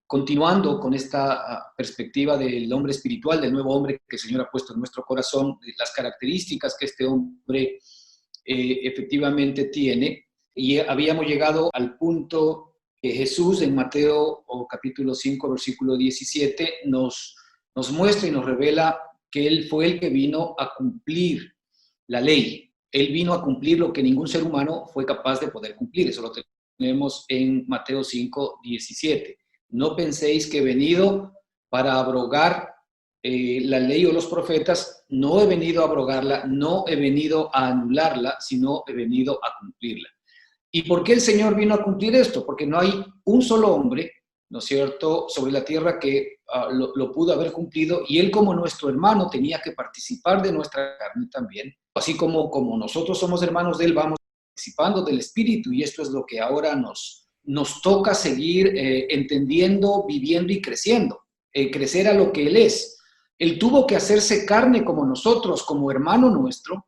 continuando con esta perspectiva del hombre espiritual, del nuevo hombre que el Señor ha puesto en nuestro corazón, de las características que este hombre efectivamente tiene, y habíamos llegado al punto que Jesús en Mateo capítulo 5, versículo 17, nos muestra y nos revela que Él fue el que vino a cumplir la ley. Él vino a cumplir lo que ningún ser humano fue capaz de poder cumplir. Eso lo tenemos en Mateo 5, 17. No penséis que he venido para abrogar la ley o los profetas. No he venido a abrogarla, no he venido a anularla, sino he venido a cumplirla. ¿Y por qué el Señor vino a cumplir esto? Porque no hay un solo hombre, ¿no es cierto?, sobre la tierra que lo pudo haber cumplido, y Él como nuestro hermano tenía que participar de nuestra carne también. Así como nosotros somos hermanos de Él, vamos participando del Espíritu, y esto es lo que ahora nos toca seguir entendiendo, viviendo y creciendo, crecer a lo que Él es. Él tuvo que hacerse carne como nosotros, como hermano nuestro,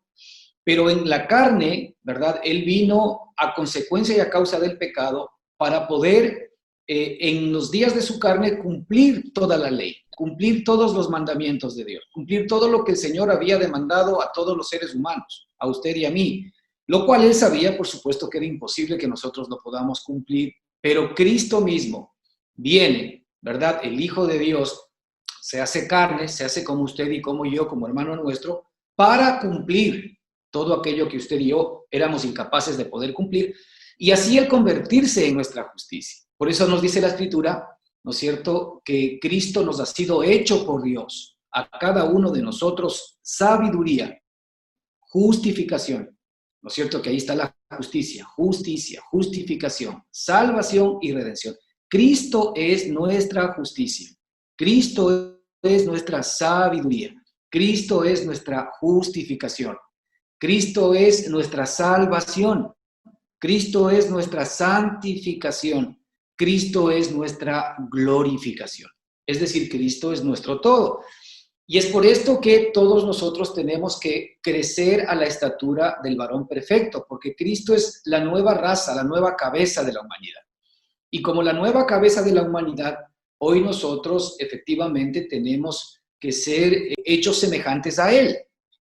pero en la carne, ¿verdad? Él vino a consecuencia y a causa del pecado para poder, en los días de su carne, cumplir toda la ley, cumplir todos los mandamientos de Dios, cumplir todo lo que el Señor había demandado a todos los seres humanos, a usted y a mí, lo cual Él sabía, por supuesto, que era imposible que nosotros lo podamos cumplir, pero Cristo mismo viene, ¿verdad? El Hijo de Dios se hace carne, se hace como usted y como yo, como hermano nuestro, para cumplir todo aquello que usted y yo éramos incapaces de poder cumplir, y así el convertirse en nuestra justicia. Por eso nos dice la Escritura, ¿no es cierto?, que Cristo nos ha sido hecho por Dios, a cada uno de nosotros, sabiduría, justificación, ¿no es cierto?, que ahí está la justicia, justificación, salvación y redención. Cristo es nuestra justicia, Cristo es nuestra sabiduría, Cristo es nuestra justificación. Cristo es nuestra salvación, Cristo es nuestra santificación, Cristo es nuestra glorificación. Es decir, Cristo es nuestro todo. Y es por esto que todos nosotros tenemos que crecer a la estatura del varón perfecto, porque Cristo es la nueva raza, la nueva cabeza de la humanidad. Y como la nueva cabeza de la humanidad, hoy nosotros efectivamente tenemos que ser hechos semejantes a Él.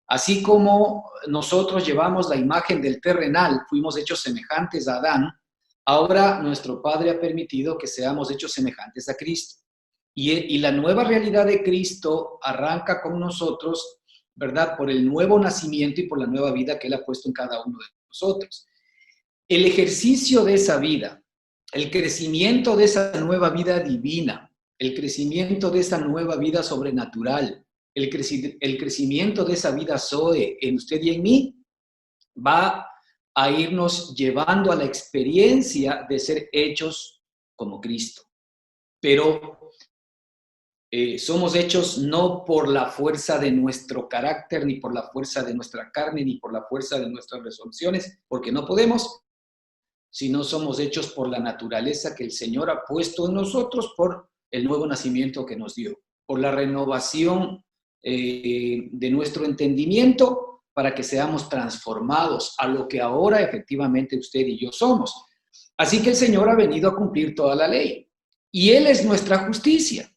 Así como nosotros llevamos la imagen del terrenal, fuimos hechos semejantes a Adán, ahora nuestro Padre ha permitido que seamos hechos semejantes a Cristo. Y la nueva realidad de Cristo arranca con nosotros, ¿verdad?, por el nuevo nacimiento y por la nueva vida que Él ha puesto en cada uno de nosotros. El ejercicio de esa vida, el crecimiento de esa nueva vida divina, el crecimiento de esa nueva vida sobrenatural, el crecimiento de esa vida Zoe en usted y en mí, va a irnos llevando a la experiencia de ser hechos como Cristo. Pero somos hechos no por la fuerza de nuestro carácter, ni por la fuerza de nuestra carne, ni por la fuerza de nuestras resoluciones, porque no podemos, sino somos hechos por la naturaleza que el Señor ha puesto en nosotros, por el nuevo nacimiento que nos dio, por la renovación de nuestro entendimiento, para que seamos transformados a lo que ahora efectivamente usted y yo somos. Así que el Señor ha venido a cumplir toda la ley, y Él es nuestra justicia.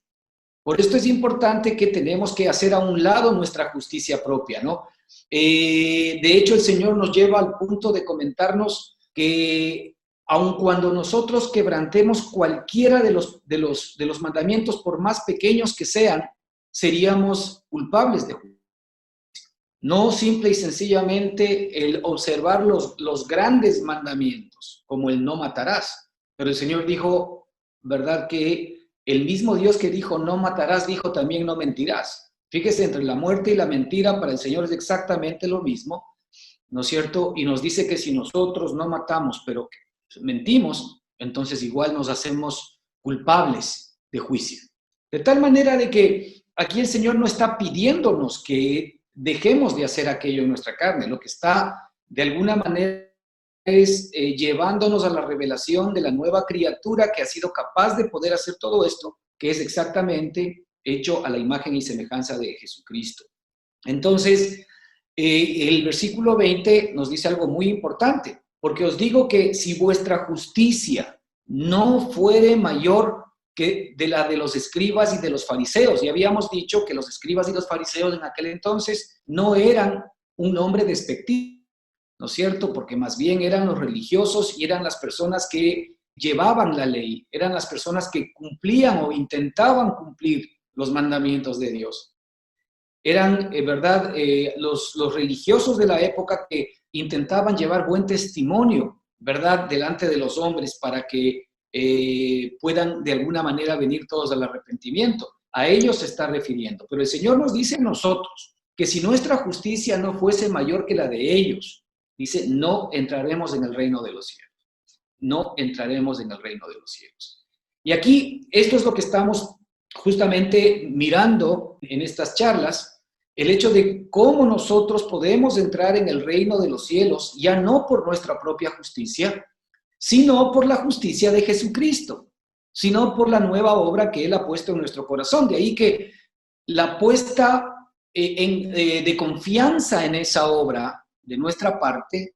Por esto es importante que tenemos que hacer a un lado nuestra justicia propia, ¿no? De hecho, el Señor nos lleva al punto de comentarnos que aun cuando nosotros quebrantemos cualquiera de los mandamientos, por más pequeños que sean, seríamos culpables de juicio. No simple y sencillamente el observar los grandes mandamientos, como el no matarás. Pero el Señor dijo, ¿verdad?, que el mismo Dios que dijo no matarás, dijo también no mentirás. Fíjese, entre la muerte y la mentira para el Señor es exactamente lo mismo, ¿no es cierto? Y nos dice que si nosotros no matamos, pero mentimos, entonces igual nos hacemos culpables de juicio. De tal manera de que aquí el Señor no está pidiéndonos que dejemos de hacer aquello en nuestra carne, lo que está de alguna manera es llevándonos a la revelación de la nueva criatura que ha sido capaz de poder hacer todo esto, que es exactamente hecho a la imagen y semejanza de Jesucristo. Entonces, el versículo 20 nos dice algo muy importante, porque os digo que si vuestra justicia no fuere mayor que de la de los escribas y de los fariseos. Y habíamos dicho que los escribas y los fariseos en aquel entonces no eran un nombre despectivo, ¿no es cierto? Porque más bien eran los religiosos y eran las personas que llevaban la ley, eran las personas que cumplían o intentaban cumplir los mandamientos de Dios. Eran, ¿verdad?, los religiosos de la época que intentaban llevar buen testimonio, ¿verdad?, delante de los hombres para que puedan de alguna manera venir todos al arrepentimiento. A ellos se está refiriendo. Pero el Señor nos dice a nosotros que si nuestra justicia no fuese mayor que la de ellos, dice, no entraremos en el reino de los cielos. No entraremos en el reino de los cielos. Y aquí, esto es lo que estamos justamente mirando en estas charlas, el hecho de cómo nosotros podemos entrar en el reino de los cielos, ya no por nuestra propia justicia, sino por la justicia de Jesucristo, sino por la nueva obra que Él ha puesto en nuestro corazón. De ahí que la puesta de confianza en esa obra de nuestra parte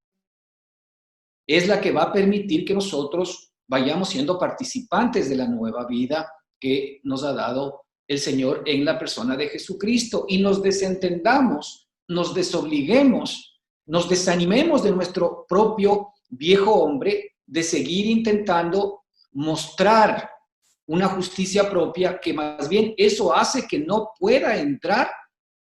es la que va a permitir que nosotros vayamos siendo participantes de la nueva vida que nos ha dado el Señor en la persona de Jesucristo, y nos desentendamos, nos desobliguemos, nos desanimemos de nuestro propio viejo hombre, de seguir intentando mostrar una justicia propia, que más bien eso hace que no pueda entrar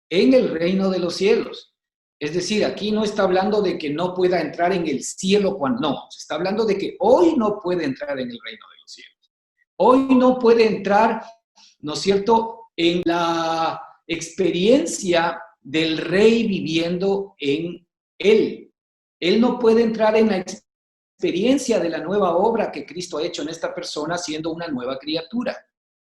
en el reino de los cielos. Es decir, aquí no está hablando de que no pueda entrar en el cielo cuando no, se está hablando de que hoy no puede entrar en el reino de los cielos. Hoy no puede entrar, ¿no es cierto?, en la experiencia del rey viviendo en él. Él no puede entrar en la experiencia de la nueva obra que Cristo ha hecho en esta persona siendo una nueva criatura.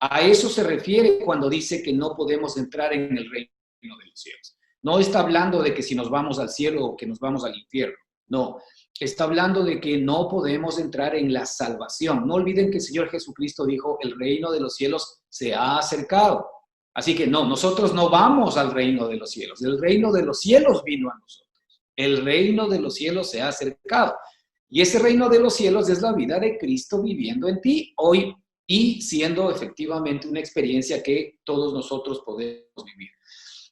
A eso se refiere cuando dice que no podemos entrar en el reino de los cielos. No está hablando de que si nos vamos al cielo o que nos vamos al infierno. No, está hablando de que no podemos entrar en la salvación. No olviden que el Señor Jesucristo dijo, el reino de los cielos se ha acercado. Así que no, nosotros no vamos al reino de los cielos. El reino de los cielos vino a nosotros. El reino de los cielos se ha acercado. Y ese reino de los cielos es la vida de Cristo viviendo en ti hoy y siendo efectivamente una experiencia que todos nosotros podemos vivir.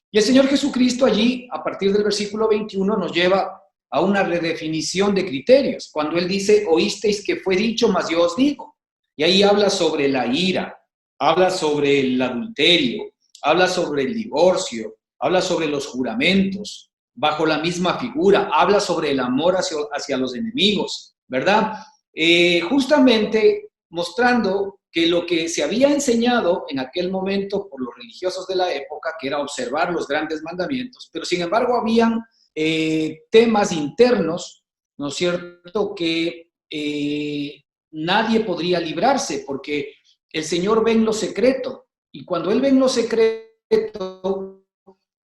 Y el Señor Jesucristo allí, a partir del versículo 21, nos lleva a una redefinición de criterios. Cuando Él dice, oísteis que fue dicho, mas yo os digo. Y ahí habla sobre la ira, habla sobre el adulterio, habla sobre el divorcio, habla sobre los juramentos, bajo la misma figura, habla sobre el amor hacia los enemigos, ¿verdad? Justamente mostrando que lo que se había enseñado en aquel momento por los religiosos de la época, que era observar los grandes mandamientos, pero sin embargo habían temas internos, ¿no es cierto?, que nadie podría librarse, porque el Señor ve en lo secreto, y cuando Él ve en lo secreto,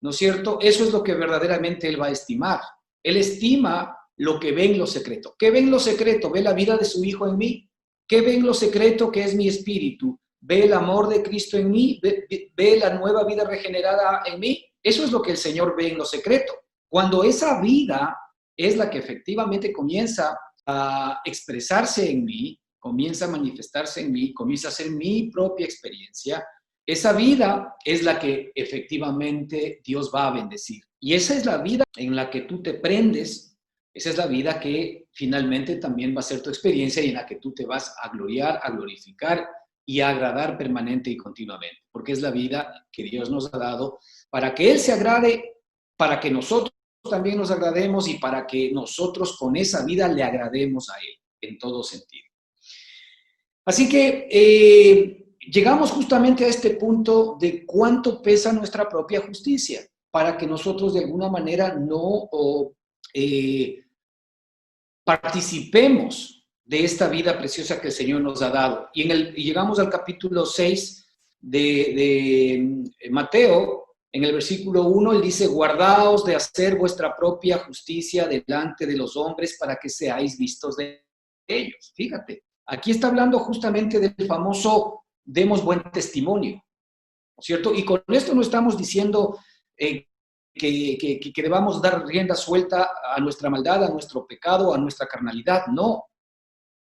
¿no es cierto?, eso es lo que verdaderamente Él va a estimar. Él estima lo que ve en lo secreto. ¿Qué ve en lo secreto? Ve la vida de su Hijo en mí. ¿Qué ve en lo secreto, que es mi espíritu? ¿Ve el amor de Cristo en mí? ¿Ve la nueva vida regenerada en mí? Eso es lo que el Señor ve en lo secreto. Cuando esa vida es la que efectivamente comienza a expresarse en mí, comienza a manifestarse en mí, comienza a ser mi propia experiencia, esa vida es la que efectivamente Dios va a bendecir. Y esa es la vida en la que tú te prendes. Esa es la vida que finalmente también va a ser tu experiencia y en la que tú te vas a gloriar, a glorificar y a agradar permanente y continuamente. Porque es la vida que Dios nos ha dado para que Él se agrade, para que nosotros también nos agrademos y para que nosotros con esa vida le agrademos a Él en todo sentido. Así que llegamos justamente a este punto de cuánto pesa nuestra propia justicia para que nosotros de alguna manera no participemos de esta vida preciosa que el Señor nos ha dado. Y llegamos al capítulo 6 de Mateo. En el versículo 1, él dice, guardaos de hacer vuestra propia justicia delante de los hombres para que seáis vistos de ellos. Fíjate, aquí está hablando justamente del famoso demos buen testimonio, ¿no es cierto? Y con esto no estamos diciendo que debamos dar rienda suelta a nuestra maldad, a nuestro pecado, a nuestra carnalidad, no.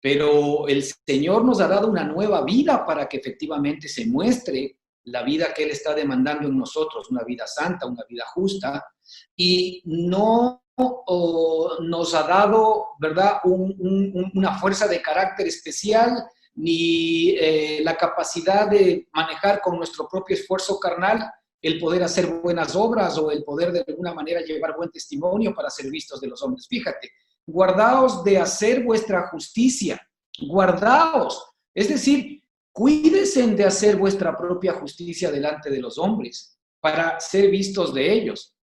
pero el Señor nos ha dado una nueva vida para que efectivamente se muestre la vida que Él está demandando en nosotros, una vida santa, una vida justa, y no nos ha dado, ¿verdad?, una fuerza de carácter especial, ni la capacidad de manejar con nuestro propio esfuerzo carnal el poder hacer buenas obras o el poder de alguna manera llevar buen testimonio para ser vistos de los hombres. Fíjate, guardaos de hacer vuestra justicia, guardaos, es decir, cuídense de hacer vuestra propia justicia delante de los hombres para ser vistos de ellos.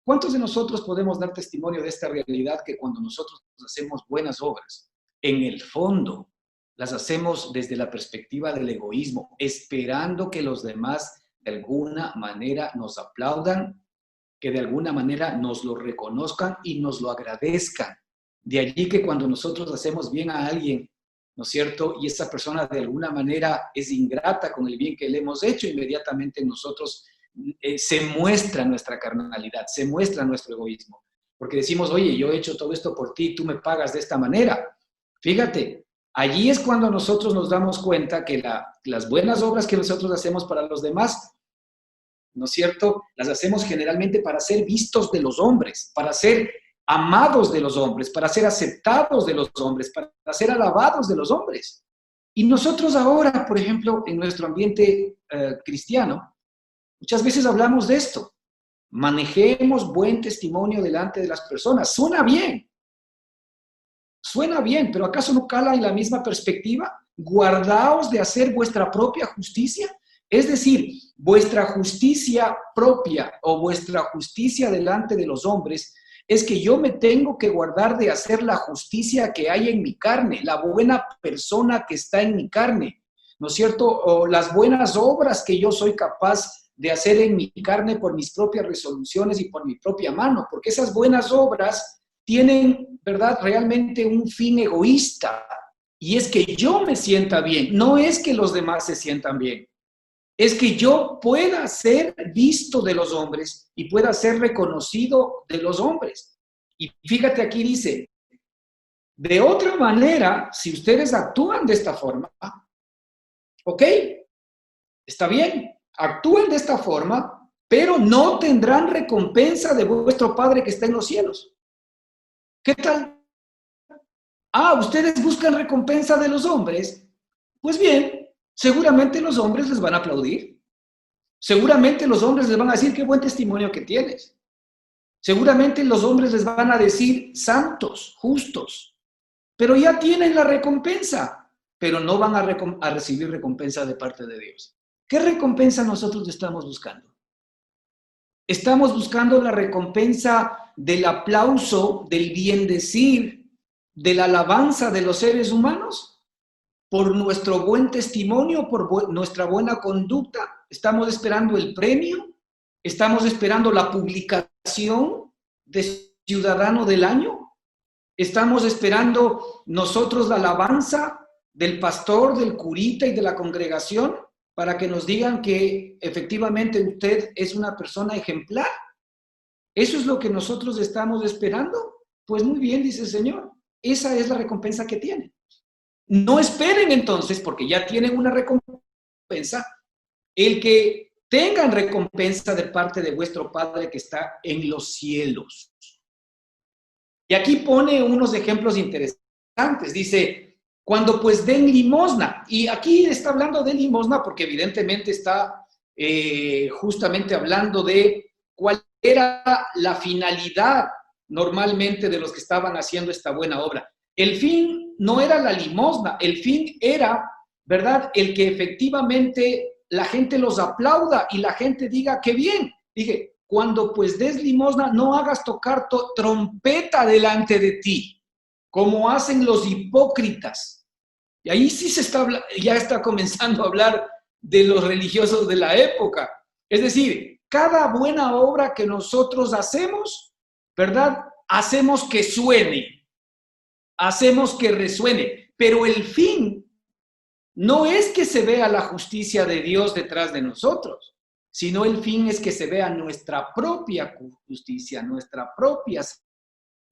¿Cuántos de nosotros podemos dar testimonio de esta realidad que cuando nosotros hacemos buenas obras, en el fondo las hacemos desde la perspectiva del egoísmo, esperando que los demás de alguna manera nos aplaudan, que de alguna manera nos lo reconozcan y nos lo agradezcan? De allí que cuando nosotros hacemos bien a alguien, ¿no es cierto?, y esa persona de alguna manera es ingrata con el bien que le hemos hecho, inmediatamente nosotros se muestra nuestra carnalidad, se muestra nuestro egoísmo. Porque decimos, oye, yo he hecho todo esto por ti, tú me pagas de esta manera. Fíjate, allí es cuando nosotros nos damos cuenta que las buenas obras que nosotros hacemos para los demás, ¿no es cierto?, las hacemos generalmente para ser vistos de los hombres, para ser amados de los hombres, para ser aceptados de los hombres, para ser alabados de los hombres. Y nosotros ahora, por ejemplo, en nuestro ambiente cristiano, muchas veces hablamos de esto. Manejemos buen testimonio delante de las personas. Suena bien, pero ¿acaso no cala en la misma perspectiva? Guardaos de hacer vuestra propia justicia. Es decir, vuestra justicia propia o vuestra justicia delante de los hombres es que yo me tengo que guardar de hacer la justicia que hay en mi carne, la buena persona que está en mi carne, ¿no es cierto? O las buenas obras que yo soy capaz de hacer en mi carne por mis propias resoluciones y por mi propia mano, porque esas buenas obras tienen, ¿verdad?, realmente un fin egoísta, y es que yo me sienta bien, no es que los demás se sientan bien, es que yo pueda ser visto de los hombres y pueda ser reconocido de los hombres. Y fíjate, aquí dice, de otra manera, si ustedes actúan de esta forma, ok, está bien, actúen de esta forma, pero no tendrán recompensa de vuestro Padre que está en los cielos. ¿Qué tal? Ah, ustedes buscan recompensa de los hombres. Pues bien, seguramente los hombres les van a aplaudir. Seguramente los hombres les van a decir qué buen testimonio que tienes. Seguramente los hombres les van a decir santos, justos. Pero ya tienen la recompensa, pero no van a recibir recompensa de parte de Dios. ¿Qué recompensa nosotros estamos buscando? Estamos buscando la recompensa del aplauso, del bien decir, de la alabanza de los seres humanos, por nuestro buen testimonio, por nuestra buena conducta. Estamos esperando el premio, estamos esperando la publicación de Ciudadano del Año, estamos esperando nosotros la alabanza del pastor, del curita y de la congregación para que nos digan que efectivamente usted es una persona ejemplar. ¿Eso es lo que nosotros estamos esperando? Pues muy bien, dice el Señor, esa es la recompensa que tienen. No esperen entonces, porque ya tienen una recompensa, el que tengan recompensa de parte de vuestro Padre que está en los cielos. Y aquí pone unos ejemplos interesantes. Dice, cuando pues den limosna, y aquí está hablando de limosna porque evidentemente está justamente hablando de cuál era la finalidad normalmente de los que estaban haciendo esta buena obra. El fin no era la limosna, el fin era, ¿verdad?, el que efectivamente la gente los aplauda y la gente diga, qué bien. Dije, cuando pues des limosna, no hagas tocar trompeta delante de ti, como hacen los hipócritas. Y ahí sí ya está comenzando a hablar de los religiosos de la época. Es decir, cada buena obra que nosotros hacemos, ¿verdad?, hacemos que suene, hacemos que resuene, pero el fin no es que se vea la justicia de Dios detrás de nosotros, sino el fin es que se vea nuestra propia justicia, nuestra propia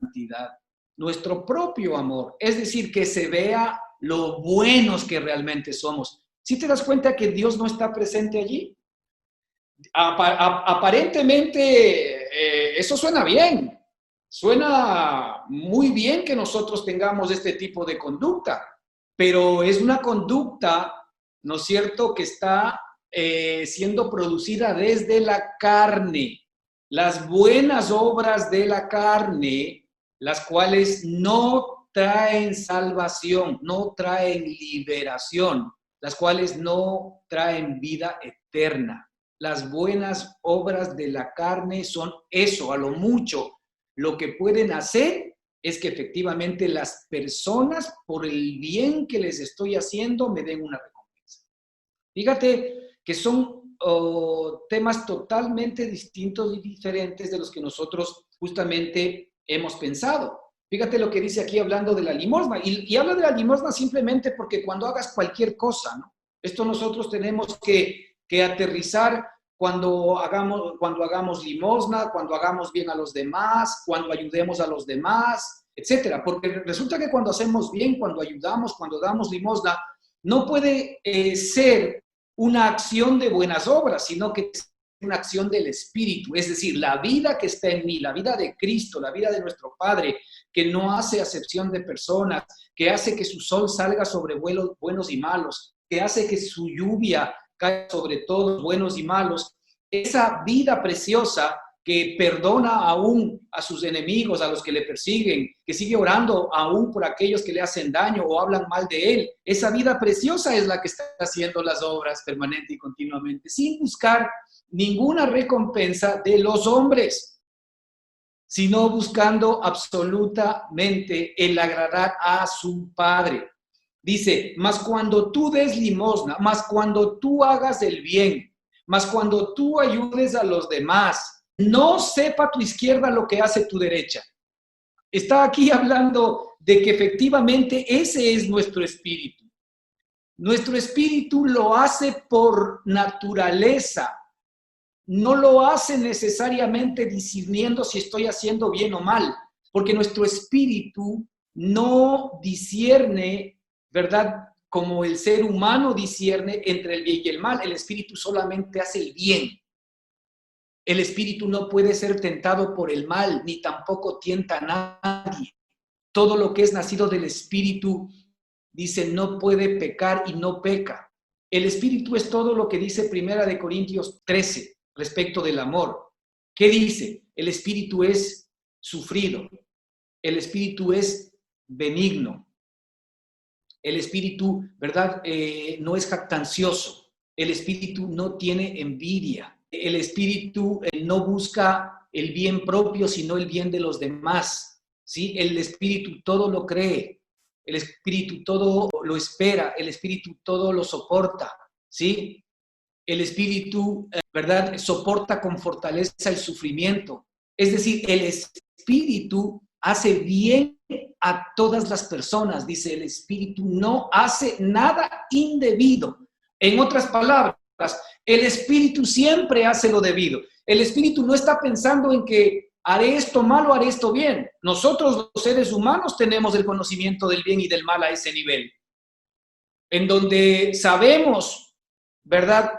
santidad, nuestro propio amor. Es decir, que se vea lo buenos que realmente somos. ¿Sí te das cuenta que Dios no está presente allí? Aparentemente eso suena bien, suena muy bien que nosotros tengamos este tipo de conducta, pero es una conducta, ¿no es cierto?, que está siendo producida desde la carne. Las buenas obras de la carne, las cuales no traen salvación, no traen liberación, las cuales no traen vida eterna. Las buenas obras de la carne son eso, a lo mucho. Lo que pueden hacer es que efectivamente las personas, por el bien que les estoy haciendo, me den una recompensa. Fíjate que son temas totalmente distintos y diferentes de los que nosotros justamente hemos pensado. Fíjate lo que dice aquí hablando de la limosna. Y habla de la limosna simplemente porque cuando hagas cualquier cosa, ¿no? Esto nosotros tenemos que aterrizar cuando hagamos limosna, cuando hagamos bien a los demás, cuando ayudemos a los demás, etcétera. Porque resulta que cuando hacemos bien, cuando ayudamos, cuando damos limosna, no puede ser una acción de buenas obras, sino que es una acción del Espíritu. Es decir, la vida que está en mí, la vida de Cristo, la vida de nuestro Padre, que no hace acepción de personas, que hace que su sol salga sobre buenos y malos, que hace que su lluvia caiga sobre todos buenos y malos. Esa vida preciosa que perdona aún a sus enemigos, a los que le persiguen, que sigue orando aún por aquellos que le hacen daño o hablan mal de él. Esa vida preciosa es la que está haciendo las obras permanente y continuamente, sin buscar ninguna recompensa de los hombres, sino buscando absolutamente el agradar a su Padre. Dice, mas cuando tú des limosna, mas cuando tú hagas el bien, mas cuando tú ayudes a los demás, no sepa tu izquierda lo que hace tu derecha. Está aquí hablando de que efectivamente ese es nuestro espíritu. Nuestro espíritu lo hace por naturaleza. No lo hace necesariamente discerniendo si estoy haciendo bien o mal, porque nuestro espíritu no discierne, ¿verdad? Como el ser humano discierne entre el bien y el mal. El espíritu solamente hace el bien. El espíritu no puede ser tentado por el mal, ni tampoco tienta a nadie. Todo lo que es nacido del espíritu, dice, no puede pecar y no peca. El espíritu es todo lo que dice 1 Corintios 13 respecto del amor. ¿Qué dice? El espíritu es sufrido. El espíritu es benigno. El espíritu, ¿verdad? No es jactancioso. El espíritu no tiene envidia. El espíritu no busca el bien propio, sino el bien de los demás, ¿sí? El espíritu todo lo cree, el espíritu todo lo espera, el espíritu todo lo soporta, ¿sí? El espíritu, ¿verdad?, soporta con fortaleza el sufrimiento. Es decir, el espíritu hace bien a todas las personas, dice el espíritu, no hace nada indebido. En otras palabras, el espíritu siempre hace lo debido. El espíritu no está pensando en que haré esto mal o haré esto bien. Nosotros los seres humanos tenemos el conocimiento del bien y del mal a ese nivel, en donde sabemos, ¿verdad?,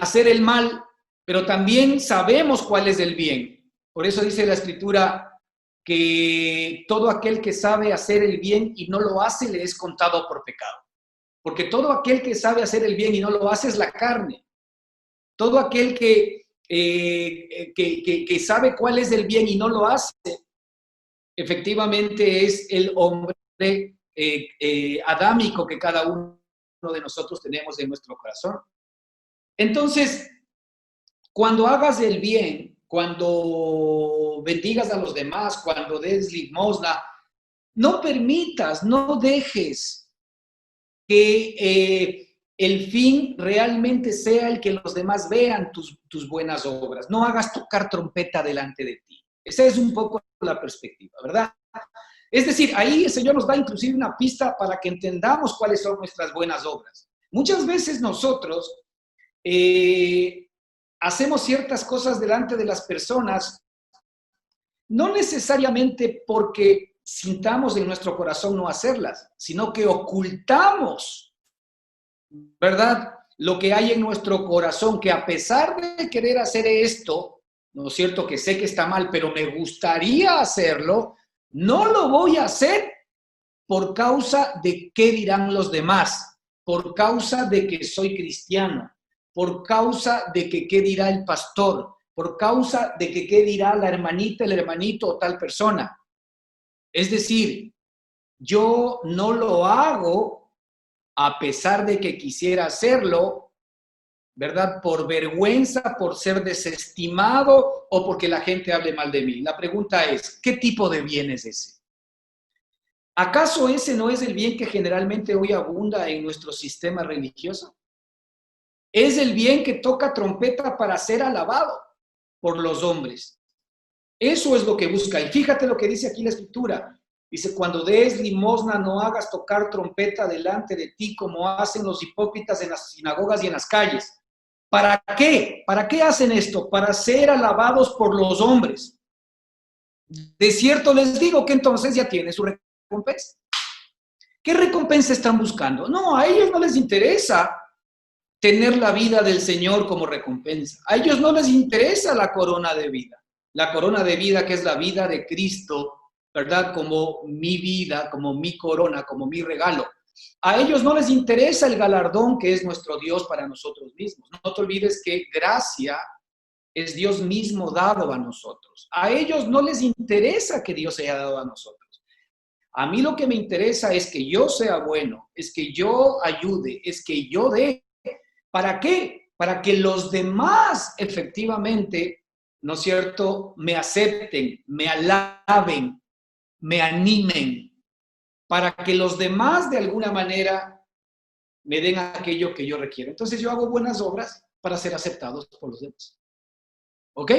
hacer el mal, pero también sabemos cuál es el bien. Por eso dice la Escritura que todo aquel que sabe hacer el bien y no lo hace le es contado por pecado. Porque todo aquel que sabe hacer el bien y no lo hace es la carne. Todo aquel que sabe cuál es el bien y no lo hace, efectivamente es el hombre adámico que cada uno de nosotros tenemos en nuestro corazón. Entonces, cuando hagas el bien, cuando bendigas a los demás, cuando des limosna, no permitas, no dejes que el fin realmente sea el que los demás vean tus buenas obras. No hagas tocar trompeta delante de ti. Esa es un poco la perspectiva, ¿verdad? Es decir, ahí el Señor nos da inclusive una pista para que entendamos cuáles son nuestras buenas obras. Muchas veces nosotros hacemos ciertas cosas delante de las personas, no necesariamente porque sintamos en nuestro corazón no hacerlas, sino que ocultamos, ¿verdad? Lo que hay en nuestro corazón, que a pesar de querer hacer esto, ¿no es cierto? Que sé que está mal, pero me gustaría hacerlo, no lo voy a hacer por causa de qué dirán los demás, por causa de que soy cristiano, por causa de que qué dirá el pastor, por causa de que qué dirá la hermanita, el hermanito o tal persona. Es decir, yo no lo hago a pesar de que quisiera hacerlo, ¿verdad? Por vergüenza, por ser desestimado o porque la gente hable mal de mí. La pregunta es, ¿qué tipo de bien es ese? ¿Acaso ese no es el bien que generalmente hoy abunda en nuestro sistema religioso? Es el bien que toca trompeta para ser alabado por los hombres. Eso es lo que busca. Y fíjate lo que dice aquí la Escritura. Dice, cuando des limosna, no hagas tocar trompeta delante de ti como hacen los hipócritas en las sinagogas y en las calles. ¿Para qué? ¿Para qué hacen esto? Para ser alabados por los hombres. De cierto les digo que entonces ya tienen su recompensa. ¿Qué recompensa están buscando? No, a ellos no les interesa tener la vida del Señor como recompensa. A ellos no les interesa la corona de vida. La corona de vida que es la vida de Cristo, ¿verdad? Como mi vida, como mi corona, como mi regalo. A ellos no les interesa el galardón que es nuestro Dios para nosotros mismos. No te olvides que gracia es Dios mismo dado a nosotros. A ellos no les interesa que Dios haya dado a nosotros. A mí lo que me interesa es que yo sea bueno, es que yo ayude, es que yo dé. ¿Para qué? Para que los demás efectivamente, ¿no es cierto?, me acepten, me alaben, me animen, para que los demás de alguna manera me den aquello que yo requiero. Entonces yo hago buenas obras para ser aceptados por los demás. ¿Ok?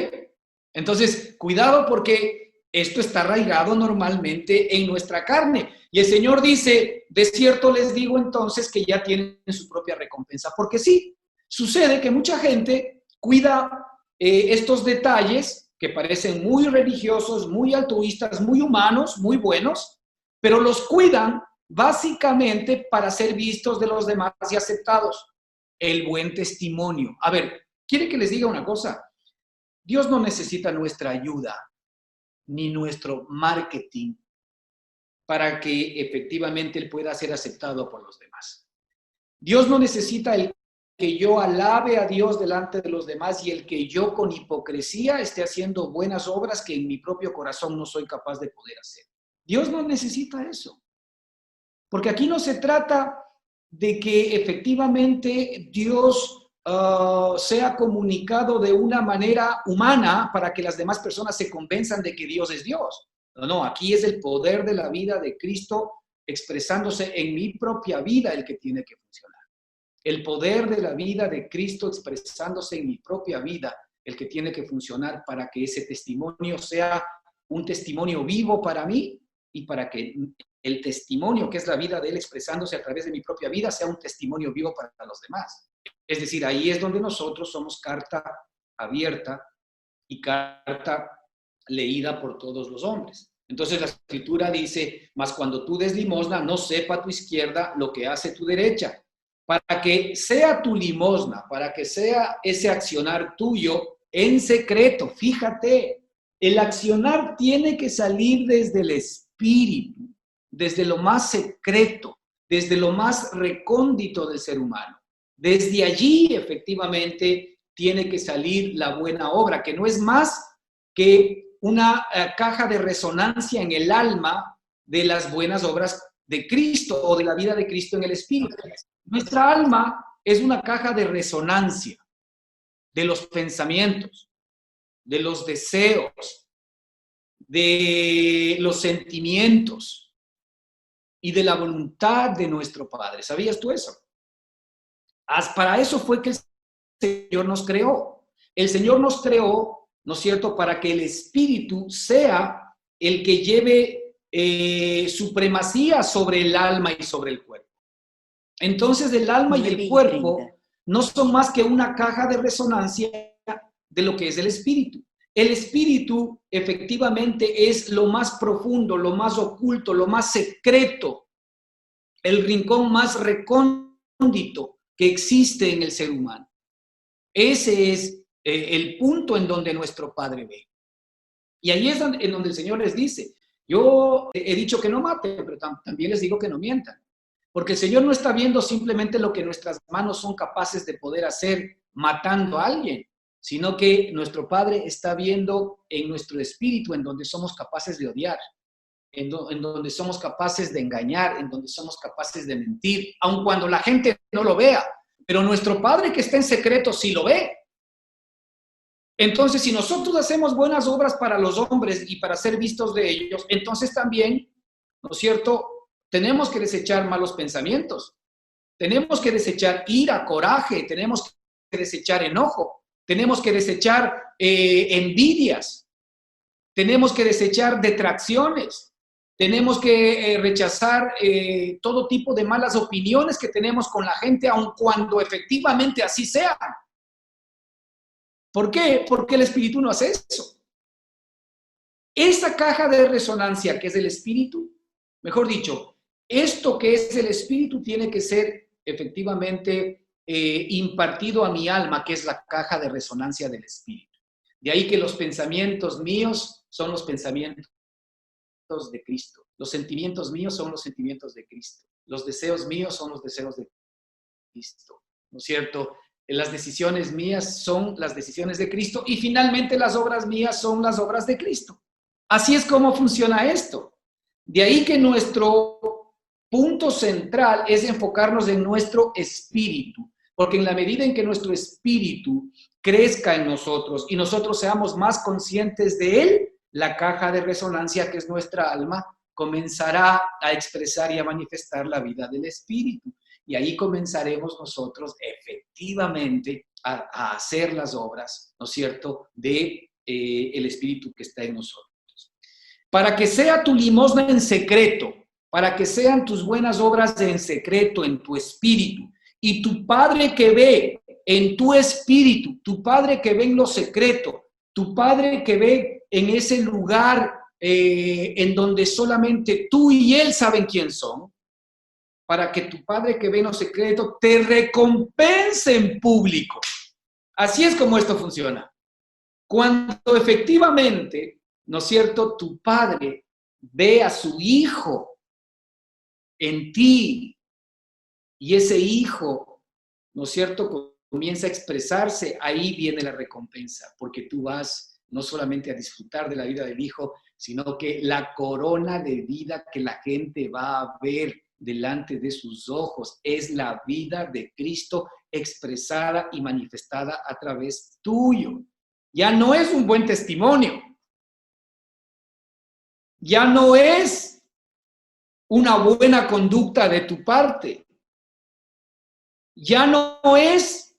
Entonces, cuidado porque esto está arraigado normalmente en nuestra carne. Y el Señor dice, de cierto les digo entonces que ya tienen su propia recompensa. Porque sí, sucede que mucha gente cuida estos detalles que parecen muy religiosos, muy altruistas, muy humanos, muy buenos, pero los cuidan básicamente para ser vistos de los demás y aceptados. El buen testimonio. A ver, ¿quiere que les diga una cosa? Dios no necesita nuestra ayuda ni nuestro marketing para que efectivamente Él pueda ser aceptado por los demás. Dios no necesita el que yo alabe a Dios delante de los demás y el que yo con hipocresía esté haciendo buenas obras que en mi propio corazón no soy capaz de poder hacer. Dios no necesita eso. Porque aquí no se trata de que efectivamente Dios sea comunicado de una manera humana para que las demás personas se convenzan de que Dios es Dios. No, no, aquí es el poder de la vida de Cristo expresándose en mi propia vida el que tiene que funcionar. El poder de la vida de Cristo expresándose en mi propia vida el que tiene que funcionar para que ese testimonio sea un testimonio vivo para mí y para que el testimonio que es la vida de Él expresándose a través de mi propia vida sea un testimonio vivo para los demás. Es decir, ahí es donde nosotros somos carta abierta y carta leída por todos los hombres. Entonces la Escritura dice, mas cuando tú des limosna, no sepa tu izquierda lo que hace tu derecha, para que sea tu limosna, para que sea ese accionar tuyo en secreto. Fíjate, el accionar tiene que salir desde el espíritu, desde lo más secreto, desde lo más recóndito del ser humano. Desde allí, efectivamente, tiene que salir la buena obra, que no es más que una caja de resonancia en el alma de las buenas obras de Cristo o de la vida de Cristo en el Espíritu. Nuestra alma es una caja de resonancia de los pensamientos, de los deseos, de los sentimientos y de la voluntad de nuestro Padre. ¿Sabías tú eso? Para eso fue que el Señor nos creó. El Señor nos creó, ¿no es cierto?, para que el Espíritu sea el que lleve supremacía sobre el alma y sobre el cuerpo. Entonces el alma y el cuerpo no son más que una caja de resonancia de lo que es el Espíritu. El espíritu efectivamente es lo más profundo, lo más oculto, lo más secreto, el rincón más recóndito que existe en el ser humano. Ese es el punto en donde nuestro Padre ve. Y ahí es en donde el Señor les dice, yo he dicho que no maten, pero también les digo que no mientan. Porque el Señor no está viendo simplemente lo que nuestras manos son capaces de poder hacer matando a alguien, sino que nuestro Padre está viendo en nuestro espíritu, en donde somos capaces de odiar, en donde somos capaces de engañar, en donde somos capaces de mentir, aun cuando la gente no lo vea. Pero nuestro Padre que está en secreto sí lo ve. Entonces, si nosotros hacemos buenas obras para los hombres y para ser vistos de ellos, entonces también, ¿no es cierto?, tenemos que desechar malos pensamientos, tenemos que desechar ira, coraje, tenemos que desechar enojo, tenemos que desechar envidias, tenemos que desechar detracciones, tenemos que rechazar todo tipo de malas opiniones que tenemos con la gente, aun cuando efectivamente así sea. ¿Por qué? Porque el espíritu no hace eso. Esa caja de resonancia que es el espíritu, mejor dicho, esto que es el espíritu tiene que ser efectivamente impartido a mi alma, que es la caja de resonancia del espíritu. De ahí que los pensamientos míos son los pensamientos de Cristo. Los sentimientos míos son los sentimientos de Cristo. Los deseos míos son los deseos de Cristo. ¿No es cierto? Las decisiones mías son las decisiones de Cristo y finalmente las obras mías son las obras de Cristo. Así es como funciona esto. De ahí que nuestro punto central es enfocarnos en nuestro espíritu, porque en la medida en que nuestro espíritu crezca en nosotros y nosotros seamos más conscientes de él, la caja de resonancia que es nuestra alma comenzará a expresar y a manifestar la vida del espíritu. Y ahí comenzaremos nosotros efectivamente a hacer las obras, ¿no es cierto?, de el espíritu que está en nosotros. Para que sea tu limosna en secreto, para que sean tus buenas obras en secreto, en tu espíritu, y tu Padre que ve en tu espíritu, tu Padre que ve en lo secreto, tu Padre que ve en ese lugar en donde solamente tú y Él saben quién son, para que tu Padre que ve en lo secreto te recompense en público. Así es como esto funciona. Cuando efectivamente, ¿no es cierto?, tu Padre ve a su Hijo en ti y ese Hijo, ¿no es cierto?, comienza a expresarse, ahí viene la recompensa, porque tú vas no solamente a disfrutar de la vida del Hijo, sino que la corona de vida que la gente va a ver delante de sus ojos es la vida de Cristo expresada y manifestada a través tuyo. Ya no es un buen testimonio, ya no es una buena conducta de tu parte, ya no es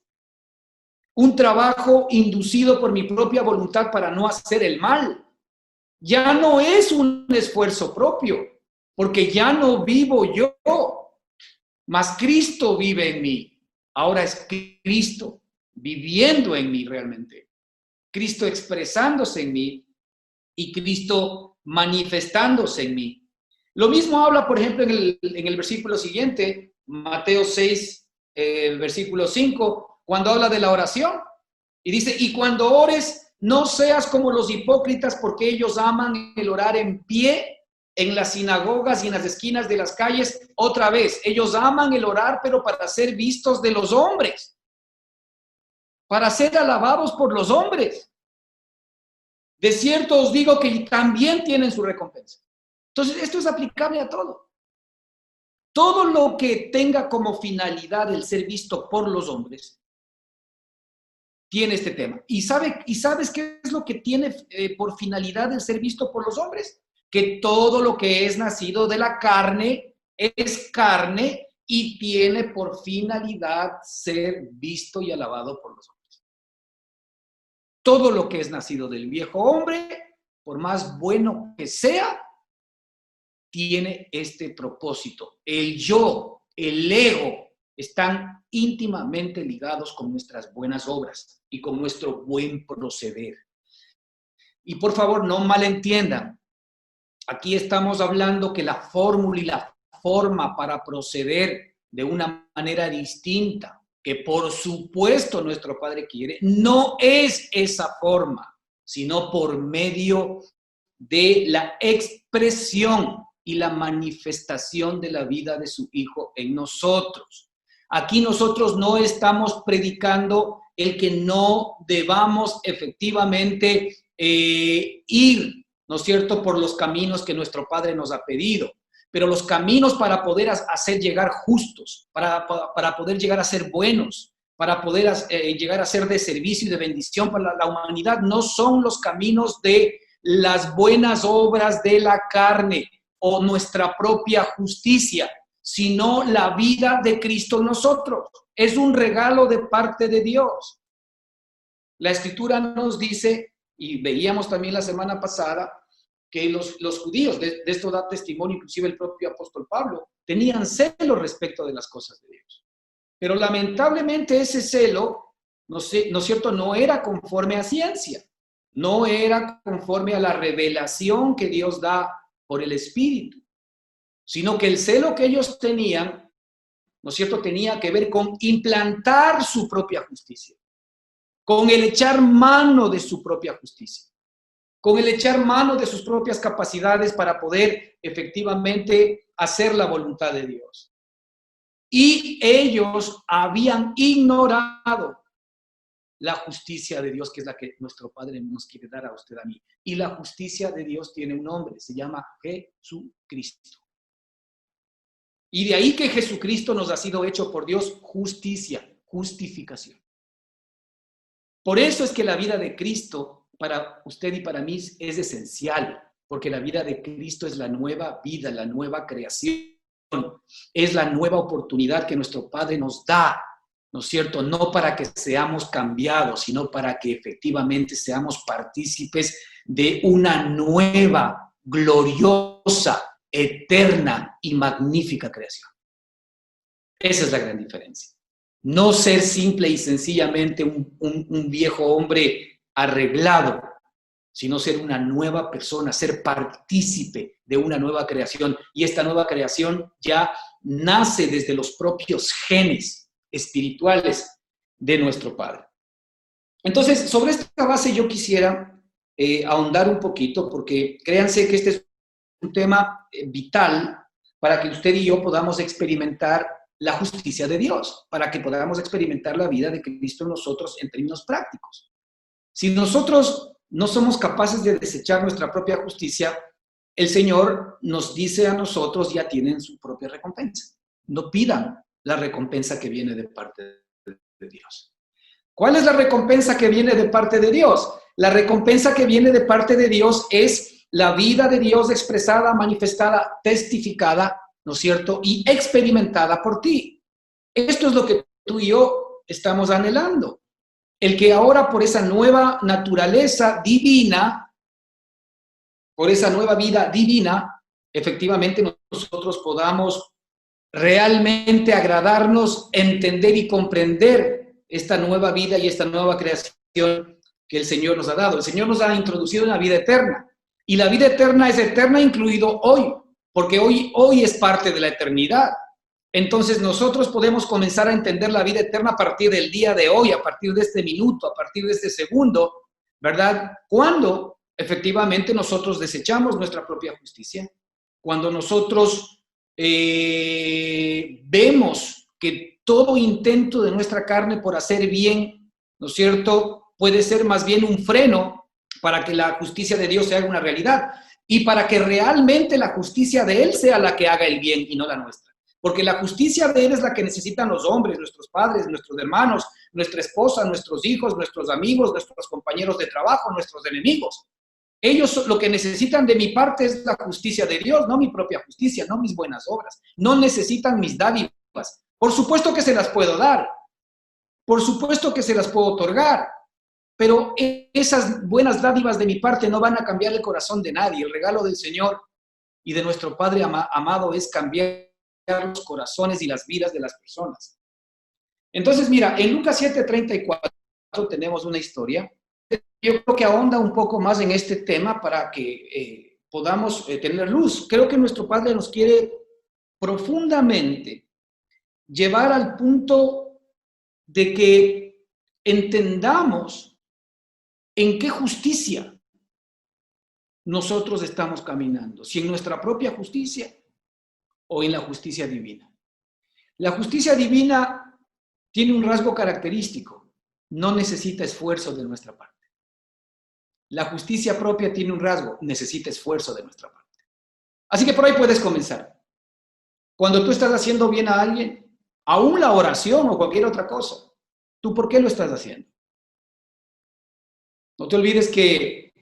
un trabajo inducido por mi propia voluntad para no hacer el mal, ya no es un esfuerzo propio, porque ya no vivo yo, mas Cristo vive en mí. Ahora es Cristo viviendo en mí realmente, Cristo expresándose en mí y Cristo manifestándose en mí. Lo mismo habla, por ejemplo, en el versículo siguiente, Mateo 6, el versículo 5, cuando habla de la oración. Y dice, y cuando ores, no seas como los hipócritas, porque ellos aman el orar en pie en las sinagogas y en las esquinas de las calles. Otra vez, ellos aman el orar, pero para ser vistos de los hombres, para ser alabados por los hombres. De cierto os digo que también tienen su recompensa. Entonces, esto es aplicable a todo. Todo lo que tenga como finalidad el ser visto por los hombres tiene este tema. ¿Y sabes qué es lo que tiene por finalidad el ser visto por los hombres? Que todo lo que es nacido de la carne es carne y tiene por finalidad ser visto y alabado por los hombres. Todo lo que es nacido del viejo hombre, por más bueno que sea, tiene este propósito. El yo, el ego, están íntimamente ligados con nuestras buenas obras y con nuestro buen proceder. Y por favor, no malentiendan. Aquí estamos hablando que la fórmula y la forma para proceder de una manera distinta, que por supuesto nuestro Padre quiere, no es esa forma, sino por medio de la expresión y la manifestación de la vida de su Hijo en nosotros. Aquí nosotros no estamos predicando el que no debamos efectivamente ir, ¿no es cierto?, por los caminos que nuestro Padre nos ha pedido. Pero los caminos para poder hacer llegar justos, para poder llegar a ser buenos, para poder llegar a ser de servicio y de bendición para la humanidad, no son los caminos de las buenas obras de la carne o nuestra propia justicia, sino la vida de Cristo en nosotros. Es un regalo de parte de Dios. La Escritura nos dice, y veíamos también la semana pasada, que los judíos, de esto da testimonio inclusive el propio apóstol Pablo, tenían celo respecto de las cosas de Dios. Pero lamentablemente ese celo, ¿no es cierto?, no era conforme a ciencia, no era conforme a la revelación que Dios da por el Espíritu, sino que el celo que ellos tenían, ¿no es cierto?, tenía que ver con implantar su propia justicia, con el echar mano de su propia justicia, con el echar mano de sus propias capacidades para poder efectivamente hacer la voluntad de Dios. Y ellos habían ignorado la justicia de Dios, que es la que nuestro Padre nos quiere dar a usted, a mí. Y la justicia de Dios tiene un nombre, se llama Jesucristo. Y de ahí que Jesucristo nos ha sido hecho por Dios justicia, justificación. Por eso es que la vida de Cristo para usted y para mí es esencial, porque la vida de Cristo es la nueva vida, la nueva creación, es la nueva oportunidad que nuestro Padre nos da, ¿no es cierto? No para que seamos cambiados, sino para que efectivamente seamos partícipes de una nueva, gloriosa, eterna y magnífica creación. Esa es la gran diferencia. No ser simple y sencillamente un viejo hombre arreglado, sino ser una nueva persona, ser partícipe de una nueva creación. Y esta nueva creación ya nace desde los propios genes espirituales de nuestro Padre. Entonces, sobre esta base yo quisiera ahondar un poquito, porque créanse que este es un tema vital para que usted y yo podamos experimentar la justicia de Dios, para que podamos experimentar la vida de Cristo en nosotros en términos prácticos. Si nosotros no somos capaces de desechar nuestra propia justicia, el Señor nos dice a nosotros, ya tienen su propia recompensa. No pidan la recompensa que viene de parte de Dios. ¿Cuál es la recompensa que viene de parte de Dios? La recompensa que viene de parte de Dios es la vida de Dios expresada, manifestada, testificada, ¿no es cierto?, y experimentada por ti. Esto es lo que tú y yo estamos anhelando. El que ahora por esa nueva naturaleza divina, por esa nueva vida divina, efectivamente nosotros podamos realmente agradarnos, entender y comprender esta nueva vida y esta nueva creación que el Señor nos ha dado. El Señor nos ha introducido en la vida eterna. Y la vida eterna es eterna incluido hoy, porque hoy es parte de la eternidad. Entonces nosotros podemos comenzar a entender la vida eterna a partir del día de hoy, a partir de este minuto, a partir de este segundo, ¿verdad? Cuando efectivamente nosotros desechamos nuestra propia justicia, cuando nosotros vemos que todo intento de nuestra carne por hacer bien, ¿no es cierto?, puede ser más bien un freno para que la justicia de Dios se haga una realidad y para que realmente la justicia de Él sea la que haga el bien y no la nuestra. Porque la justicia de Él es la que necesitan los hombres, nuestros padres, nuestros hermanos, nuestra esposa, nuestros hijos, nuestros amigos, nuestros compañeros de trabajo, nuestros enemigos. Ellos lo que necesitan de mi parte es la justicia de Dios, no mi propia justicia, no mis buenas obras. No necesitan mis dádivas. Por supuesto que se las puedo dar. Por supuesto que se las puedo otorgar. Pero esas buenas dádivas de mi parte no van a cambiar el corazón de nadie. El regalo del Señor y de nuestro Padre amado es cambiar los corazones y las vidas de las personas. Entonces, mira, en Lucas 7:34 tenemos una historia yo creo que ahonda un poco más en este tema para que podamos tener luz. Creo que nuestro Padre nos quiere profundamente llevar al punto de que entendamos en qué justicia nosotros estamos caminando, si en nuestra propia justicia o en la justicia divina. La justicia divina tiene un rasgo característico, no necesita esfuerzo de nuestra parte. La justicia propia tiene un rasgo, necesita esfuerzo de nuestra parte. Así que por ahí puedes comenzar. Cuando tú estás haciendo bien a alguien, aún la oración o cualquier otra cosa, ¿tú por qué lo estás haciendo? No te olvides que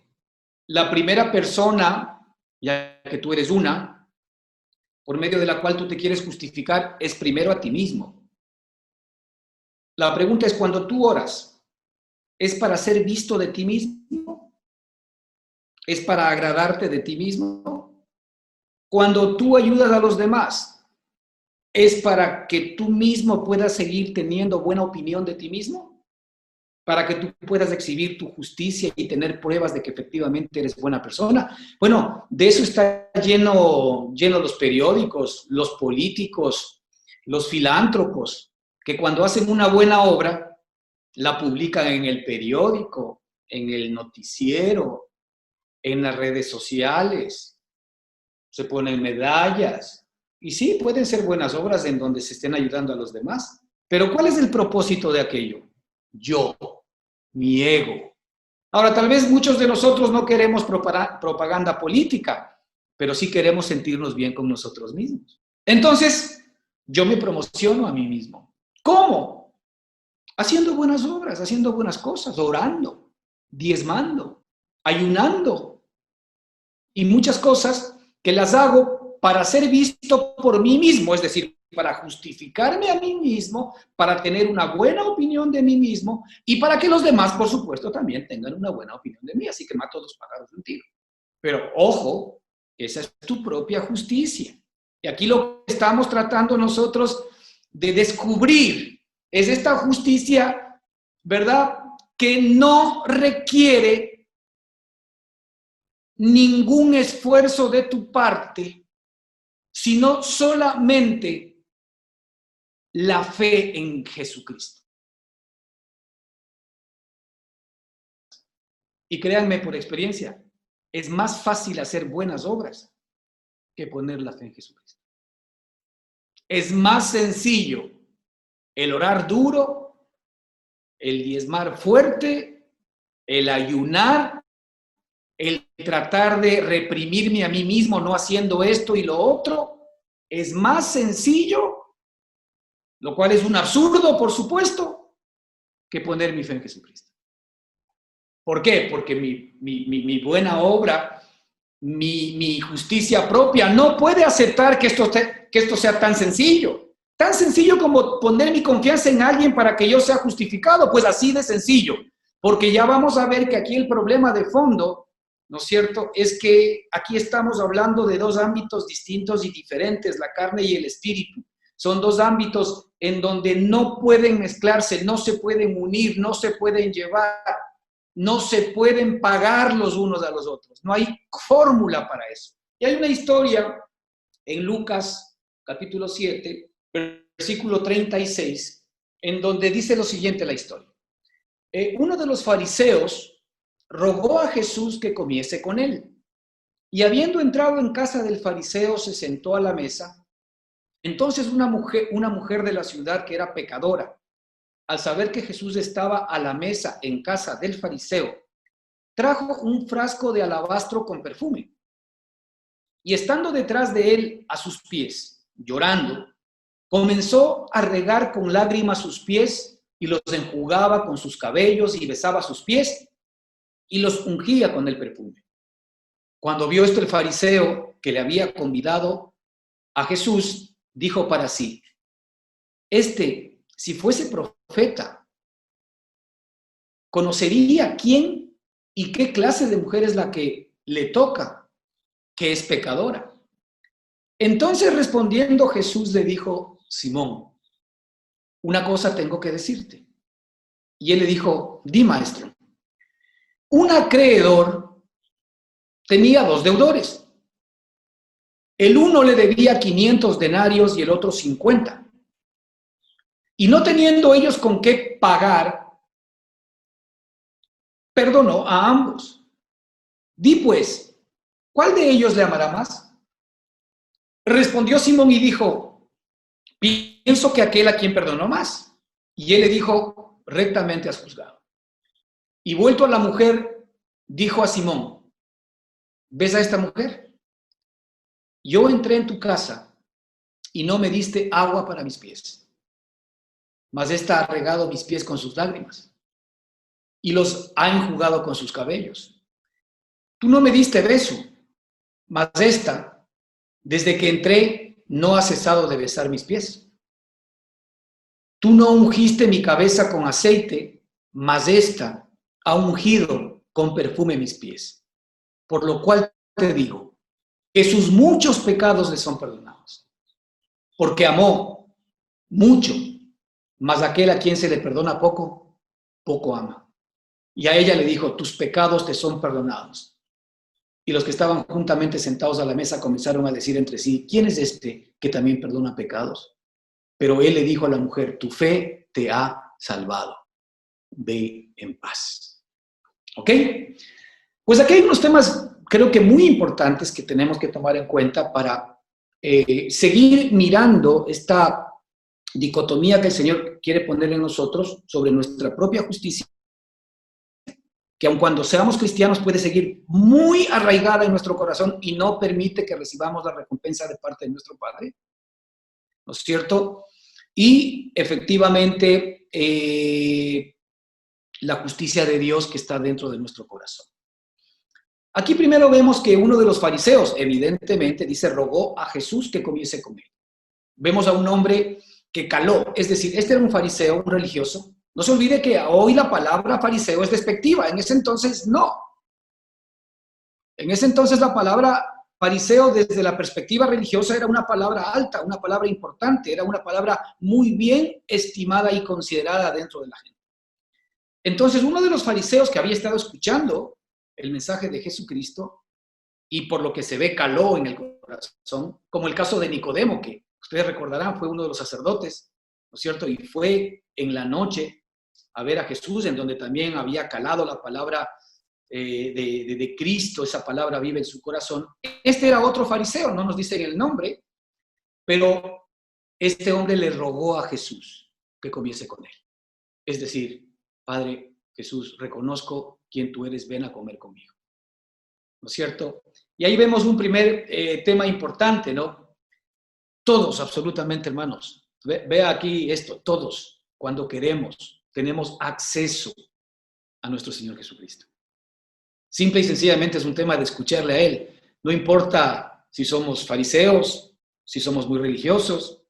la primera persona, ya que tú eres una, por medio de la cual tú te quieres justificar, es primero a ti mismo. La pregunta es, cuando tú oras, ¿es para ser visto de ti mismo? ¿Es para agradarte de ti mismo? Cuando tú ayudas a los demás, ¿es para que tú mismo puedas seguir teniendo buena opinión de ti mismo? ¿Para que tú puedas exhibir tu justicia y tener pruebas de que efectivamente eres buena persona? Bueno, de eso está lleno los periódicos, los políticos, los filántropos, que cuando hacen una buena obra, la publican en el periódico, en el noticiero, en las redes sociales, se ponen medallas. Y sí, pueden ser buenas obras en donde se estén ayudando a los demás. Pero ¿cuál es el propósito de aquello? Yo, mi ego. Ahora, tal vez muchos de nosotros no queremos propaganda política, pero sí queremos sentirnos bien con nosotros mismos. Entonces, yo me promociono a mí mismo. ¿Cómo? Haciendo buenas obras, haciendo buenas cosas, orando, diezmando, ayunando y muchas cosas que las hago para ser visto por mí mismo, es decir, para justificarme a mí mismo, para tener una buena opinión de mí mismo y para que los demás, por supuesto, también tengan una buena opinión de mí. Así que mato dos pájaros de un tiro. Pero ojo, esa es tu propia justicia. Y aquí lo que estamos tratando nosotros de descubrir es esta justicia, ¿verdad?, que no requiere ningún esfuerzo de tu parte, sino solamente la fe en Jesucristo. Y créanme por experiencia, es más fácil hacer buenas obras que poner la fe en Jesucristo. Es más sencillo el orar duro, el diezmar fuerte, el ayunar, el tratar de reprimirme a mí mismo no haciendo esto y lo otro. Es más sencillo, lo cual es un absurdo, por supuesto, que poner mi fe en Jesucristo. ¿Por qué? Porque mi buena obra, mi justicia propia no puede aceptar que esto sea tan sencillo. Tan sencillo como poner mi confianza en alguien para que yo sea justificado, pues así de sencillo. Porque ya vamos a ver que aquí el problema de fondo, ¿no es cierto?, es que aquí estamos hablando de dos ámbitos distintos y diferentes, la carne y el espíritu. Son dos ámbitos en donde no pueden mezclarse, no se pueden unir, no se pueden llevar. No se pueden pagar los unos a los otros. No hay fórmula para eso. Y hay una historia en Lucas, capítulo 7, versículo 36, en donde dice lo siguiente la historia. Uno de los fariseos rogó a Jesús que comiese con él. Y habiendo entrado en casa del fariseo, se sentó a la mesa. Entonces una mujer de la ciudad que era pecadora, al saber que Jesús estaba a la mesa en casa del fariseo, trajo un frasco de alabastro con perfume. Y estando detrás de él a sus pies, llorando, comenzó a regar con lágrimas sus pies y los enjugaba con sus cabellos y besaba sus pies y los ungía con el perfume. Cuando vio esto el fariseo que le había convidado a Jesús, dijo para sí, si fuese profeta, conocería quién y qué clase de mujer es la que le toca, que es pecadora. Entonces respondiendo Jesús le dijo, Simón, una cosa tengo que decirte. Y él le dijo, di, maestro. un acreedor tenía 2 deudores. El uno le debía 500 denarios y el otro 50. Y no teniendo ellos con qué pagar, perdonó a ambos. Di pues, ¿cuál de ellos le amará más? Respondió Simón y dijo, pienso que aquel a quien perdonó más. Y él le dijo, rectamente has juzgado. Y vuelto a la mujer, dijo a Simón, ¿ves a esta mujer? Yo entré en tu casa y no me diste agua para mis pies, mas esta ha regado mis pies con sus lágrimas y los ha enjugado con sus cabellos. Tú no me diste beso, mas esta, desde que entré, no ha cesado de besar mis pies. Tú no ungiste mi cabeza con aceite, mas esta ha ungido con perfume mis pies. Por lo cual te digo, que sus muchos pecados le son perdonados, porque amó mucho, mas aquel a quien se le perdona poco, poco ama. Y a ella le dijo, tus pecados te son perdonados. Y los que estaban juntamente sentados a la mesa comenzaron a decir entre sí, ¿quién es este que también perdona pecados? Pero él le dijo a la mujer, tu fe te ha salvado. Ve en paz. ¿Ok? Pues aquí hay unos temas, creo que muy importantes que tenemos que tomar en cuenta para seguir mirando esta dicotomía que el Señor quiere poner en nosotros sobre nuestra propia justicia, que aun cuando seamos cristianos puede seguir muy arraigada en nuestro corazón y no permite que recibamos la recompensa de parte de nuestro Padre, ¿no es cierto? Y efectivamente la justicia de Dios que está dentro de nuestro corazón. Aquí primero vemos que uno de los fariseos, evidentemente, dice, rogó a Jesús que comiese con él. Vemos a un hombre que caló, es decir, este era un fariseo, un religioso. No se olvide que hoy la palabra fariseo es despectiva, en ese entonces no. En ese entonces la palabra fariseo desde la perspectiva religiosa era una palabra alta, una palabra importante, era una palabra muy bien estimada y considerada dentro de la gente. Entonces uno de los fariseos que había estado escuchando el mensaje de Jesucristo y por lo que se ve caló en el corazón, como el caso de Nicodemo, que ustedes recordarán fue uno de los sacerdotes, ¿no es cierto? Y fue en la noche a ver a Jesús, en donde también había calado la palabra de Cristo, esa palabra vive en su corazón. Este era otro fariseo, no nos dicen el nombre, pero este hombre le rogó a Jesús que comiese con él. Es decir, Padre Jesús, reconozco quién tú eres, ven a comer conmigo. ¿No es cierto? Y ahí vemos un primer tema importante, ¿no? Todos, absolutamente, hermanos. Vea aquí esto, todos, cuando queremos, tenemos acceso a nuestro Señor Jesucristo. Simple y sencillamente es un tema de escucharle a Él. No importa si somos fariseos, si somos muy religiosos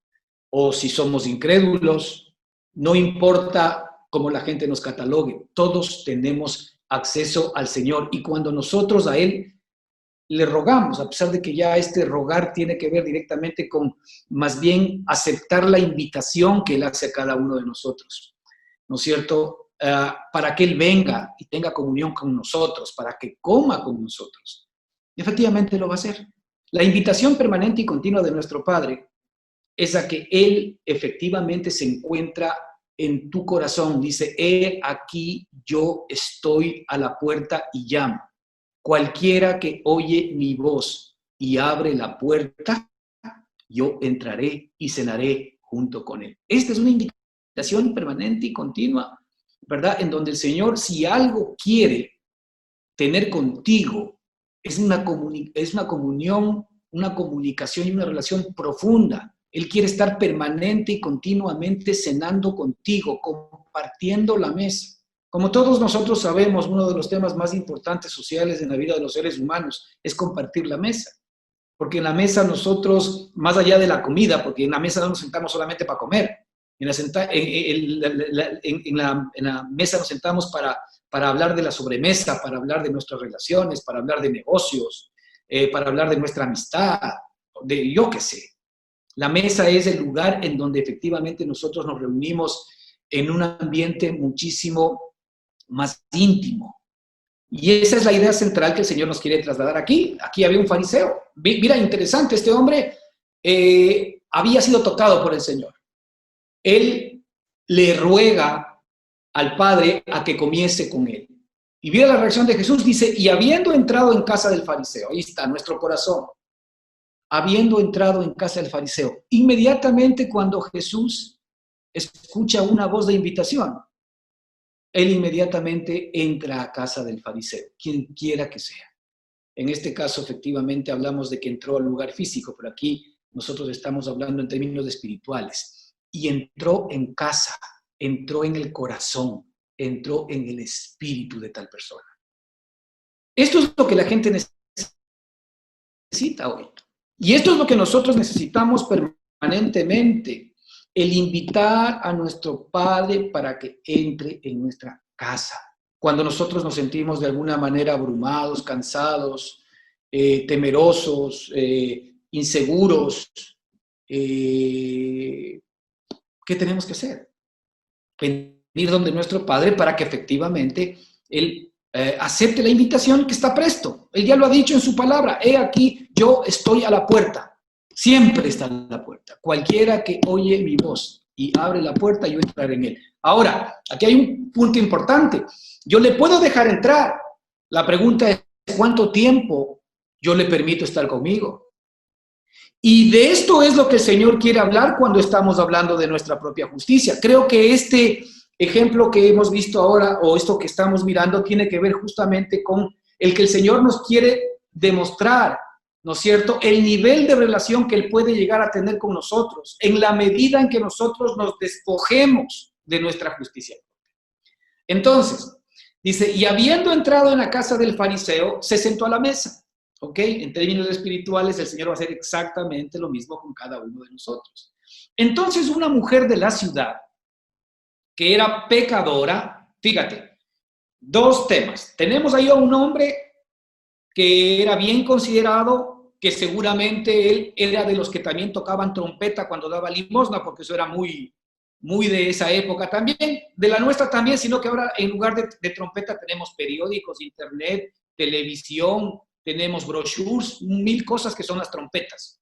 o si somos incrédulos, no importa cómo la gente nos catalogue, todos tenemos acceso al Señor y cuando nosotros a Él le rogamos, a pesar de que ya este rogar tiene que ver directamente con más bien aceptar la invitación que Él hace a cada uno de nosotros, ¿no es cierto? Para que Él venga y tenga comunión con nosotros, para que coma con nosotros. Y efectivamente lo va a hacer. La invitación permanente y continua de nuestro Padre es a que Él efectivamente se encuentra en tu corazón. Dice, he aquí yo estoy a la puerta y llamo. Cualquiera que oye mi voz y abre la puerta, yo entraré y cenaré junto con Él. Esta es una invitación permanente y continua, ¿verdad? En donde el Señor, si algo quiere tener contigo, es una comunión, una comunicación y una relación profunda. Él quiere estar permanente y continuamente cenando contigo, compartiendo la mesa. Como todos nosotros sabemos, uno de los temas más importantes sociales en la vida de los seres humanos es compartir la mesa. Porque en la mesa nosotros, más allá de la comida, porque en la mesa no nos sentamos solamente para comer, en la mesa nos sentamos para hablar de la sobremesa, para hablar de nuestras relaciones, para hablar de negocios, para hablar de nuestra amistad, de yo qué sé. La mesa es el lugar en donde efectivamente nosotros nos reunimos en un ambiente muchísimo más íntimo, Y esa es la idea central que el Señor nos quiere trasladar aquí. Aquí había un fariseo. Mira, interesante, este hombre había sido tocado por el Señor. Él le ruega al Padre a que comience con él. Y mira la reacción de Jesús, dice, y habiendo entrado en casa del fariseo, ahí está nuestro corazón, habiendo entrado en casa del fariseo, inmediatamente cuando Jesús escucha una voz de invitación, él inmediatamente entra a casa del fariseo, quien quiera que sea. En este caso, efectivamente, hablamos de que entró al lugar físico, pero aquí nosotros estamos hablando en términos espirituales. Y entró en casa, entró en el corazón, entró en el espíritu de tal persona. Esto es lo que la gente necesita hoy. Y esto es lo que nosotros necesitamos permanentemente, el invitar a nuestro Padre para que entre en nuestra casa. Cuando nosotros nos sentimos de alguna manera abrumados, cansados, temerosos, inseguros, ¿qué tenemos que hacer? Venir donde nuestro Padre para que efectivamente Él acepte la invitación que está presto. Él ya lo ha dicho en su palabra, he aquí, yo estoy a la puerta, siempre está a la puerta. Cualquiera que oye mi voz y abre la puerta, yo entraré en él. Ahora, aquí hay un punto importante. Yo le puedo dejar entrar. La pregunta es, ¿cuánto tiempo yo le permito estar conmigo? Y de esto es lo que el Señor quiere hablar cuando estamos hablando de nuestra propia justicia. Creo que este ejemplo que hemos visto ahora, o esto que estamos mirando, tiene que ver justamente con el que el Señor nos quiere demostrar, ¿no es cierto?, el nivel de relación que Él puede llegar a tener con nosotros, en la medida en que nosotros nos despojemos de nuestra justicia. Entonces, dice, y habiendo entrado en la casa del fariseo, se sentó a la mesa. ¿Ok? En términos espirituales, el Señor va a hacer exactamente lo mismo con cada uno de nosotros. Entonces, una mujer de la ciudad, que era pecadora, fíjate, dos temas. Tenemos ahí a un hombre que era bien considerado, que seguramente él era de los que también tocaban trompeta cuando daba limosna, porque eso era muy de esa época también, de la nuestra también, sino que ahora en lugar de trompeta tenemos periódicos, internet, televisión, tenemos brochures, mil cosas que son las trompetas.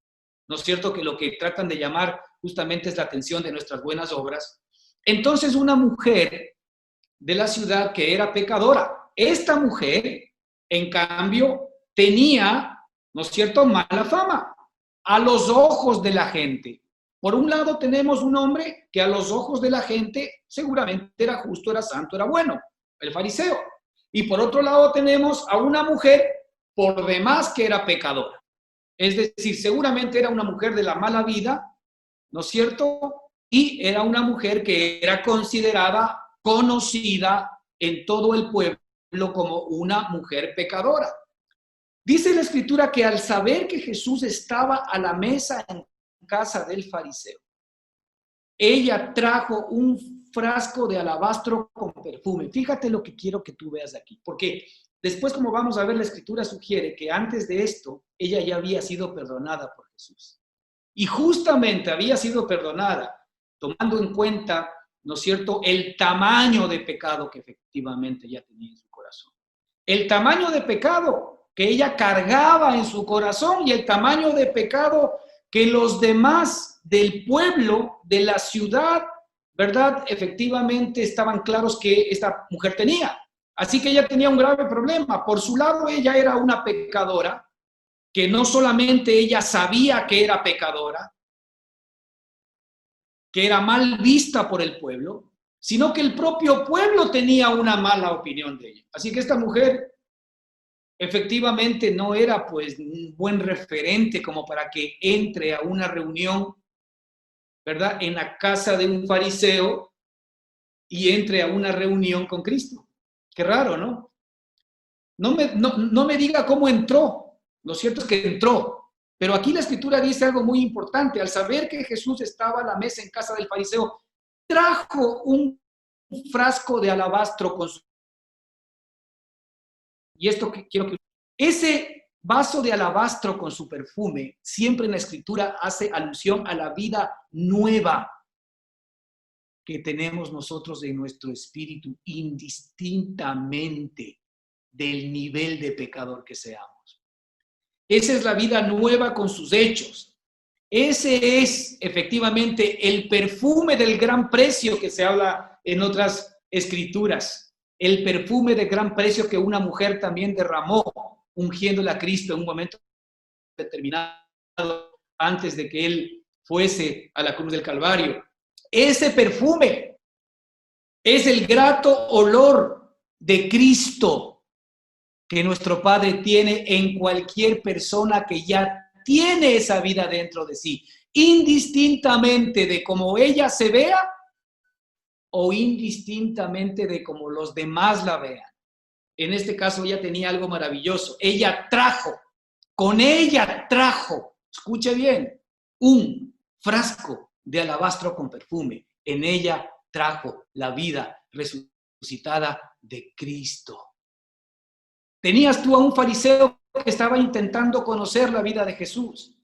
¿No es cierto? Que lo que tratan de llamar justamente es la atención de nuestras buenas obras. Entonces, una mujer de la ciudad que era pecadora, esta mujer, en cambio, tenía, ¿no es cierto?, mala fama a los ojos de la gente. Por un lado tenemos un hombre que a los ojos de la gente seguramente era justo, era santo, era bueno, el fariseo. Y por otro lado tenemos a una mujer por demás que era pecadora. Es decir, seguramente era una mujer de la mala vida, ¿no es cierto? Y era una mujer que era considerada, conocida en todo el pueblo como una mujer pecadora. Dice la Escritura que al saber que Jesús estaba a la mesa en casa del fariseo, ella trajo un frasco de alabastro con perfume. Fíjate lo que quiero que tú veas aquí, porque después, como vamos a ver, la Escritura sugiere que antes de esto, ella ya había sido perdonada por Jesús. Y justamente había sido perdonada, tomando en cuenta, ¿no es cierto?, el tamaño de pecado que efectivamente ella tenía en su corazón. El tamaño de pecado que ella cargaba en su corazón y el tamaño de pecado que los demás del pueblo, de la ciudad, ¿verdad?, efectivamente estaban claros que esta mujer tenía. Así que ella tenía un grave problema. Por su lado, ella era una pecadora, que no solamente ella sabía que era pecadora, que era mal vista por el pueblo, sino que el propio pueblo tenía una mala opinión de ella. Así que esta mujer efectivamente no era pues un buen referente como para que entre a una reunión, ¿verdad?, en la casa de un fariseo y entre a una reunión con Cristo. Qué raro, ¿no? No me diga cómo entró. Lo cierto es que entró. Pero aquí la Escritura dice algo muy importante. Al saber que Jesús estaba a la mesa en casa del fariseo, trajo un frasco de alabastro con su... Y esto que quiero que... Ese vaso de alabastro con su perfume, siempre en la Escritura hace alusión a la vida nueva que tenemos nosotros en nuestro espíritu indistintamente del nivel de pecador que seamos. Esa es la vida nueva con sus hechos. Ese es efectivamente el perfume del gran precio que se habla en otras escrituras. El perfume de gran precio que una mujer también derramó, ungiéndole a Cristo en un momento determinado antes de que Él fuese a la cruz del Calvario. Ese perfume es el grato olor de Cristo que nuestro Padre tiene en cualquier persona que ya tiene esa vida dentro de sí, indistintamente de cómo ella se vea o indistintamente de cómo los demás la vean. En este caso ella tenía algo maravilloso. Con ella trajo, escuche bien, un frasco de alabastro con perfume. En ella trajo la vida resucitada de Cristo. Tenías tú a un fariseo que estaba intentando conocer la vida de Jesús.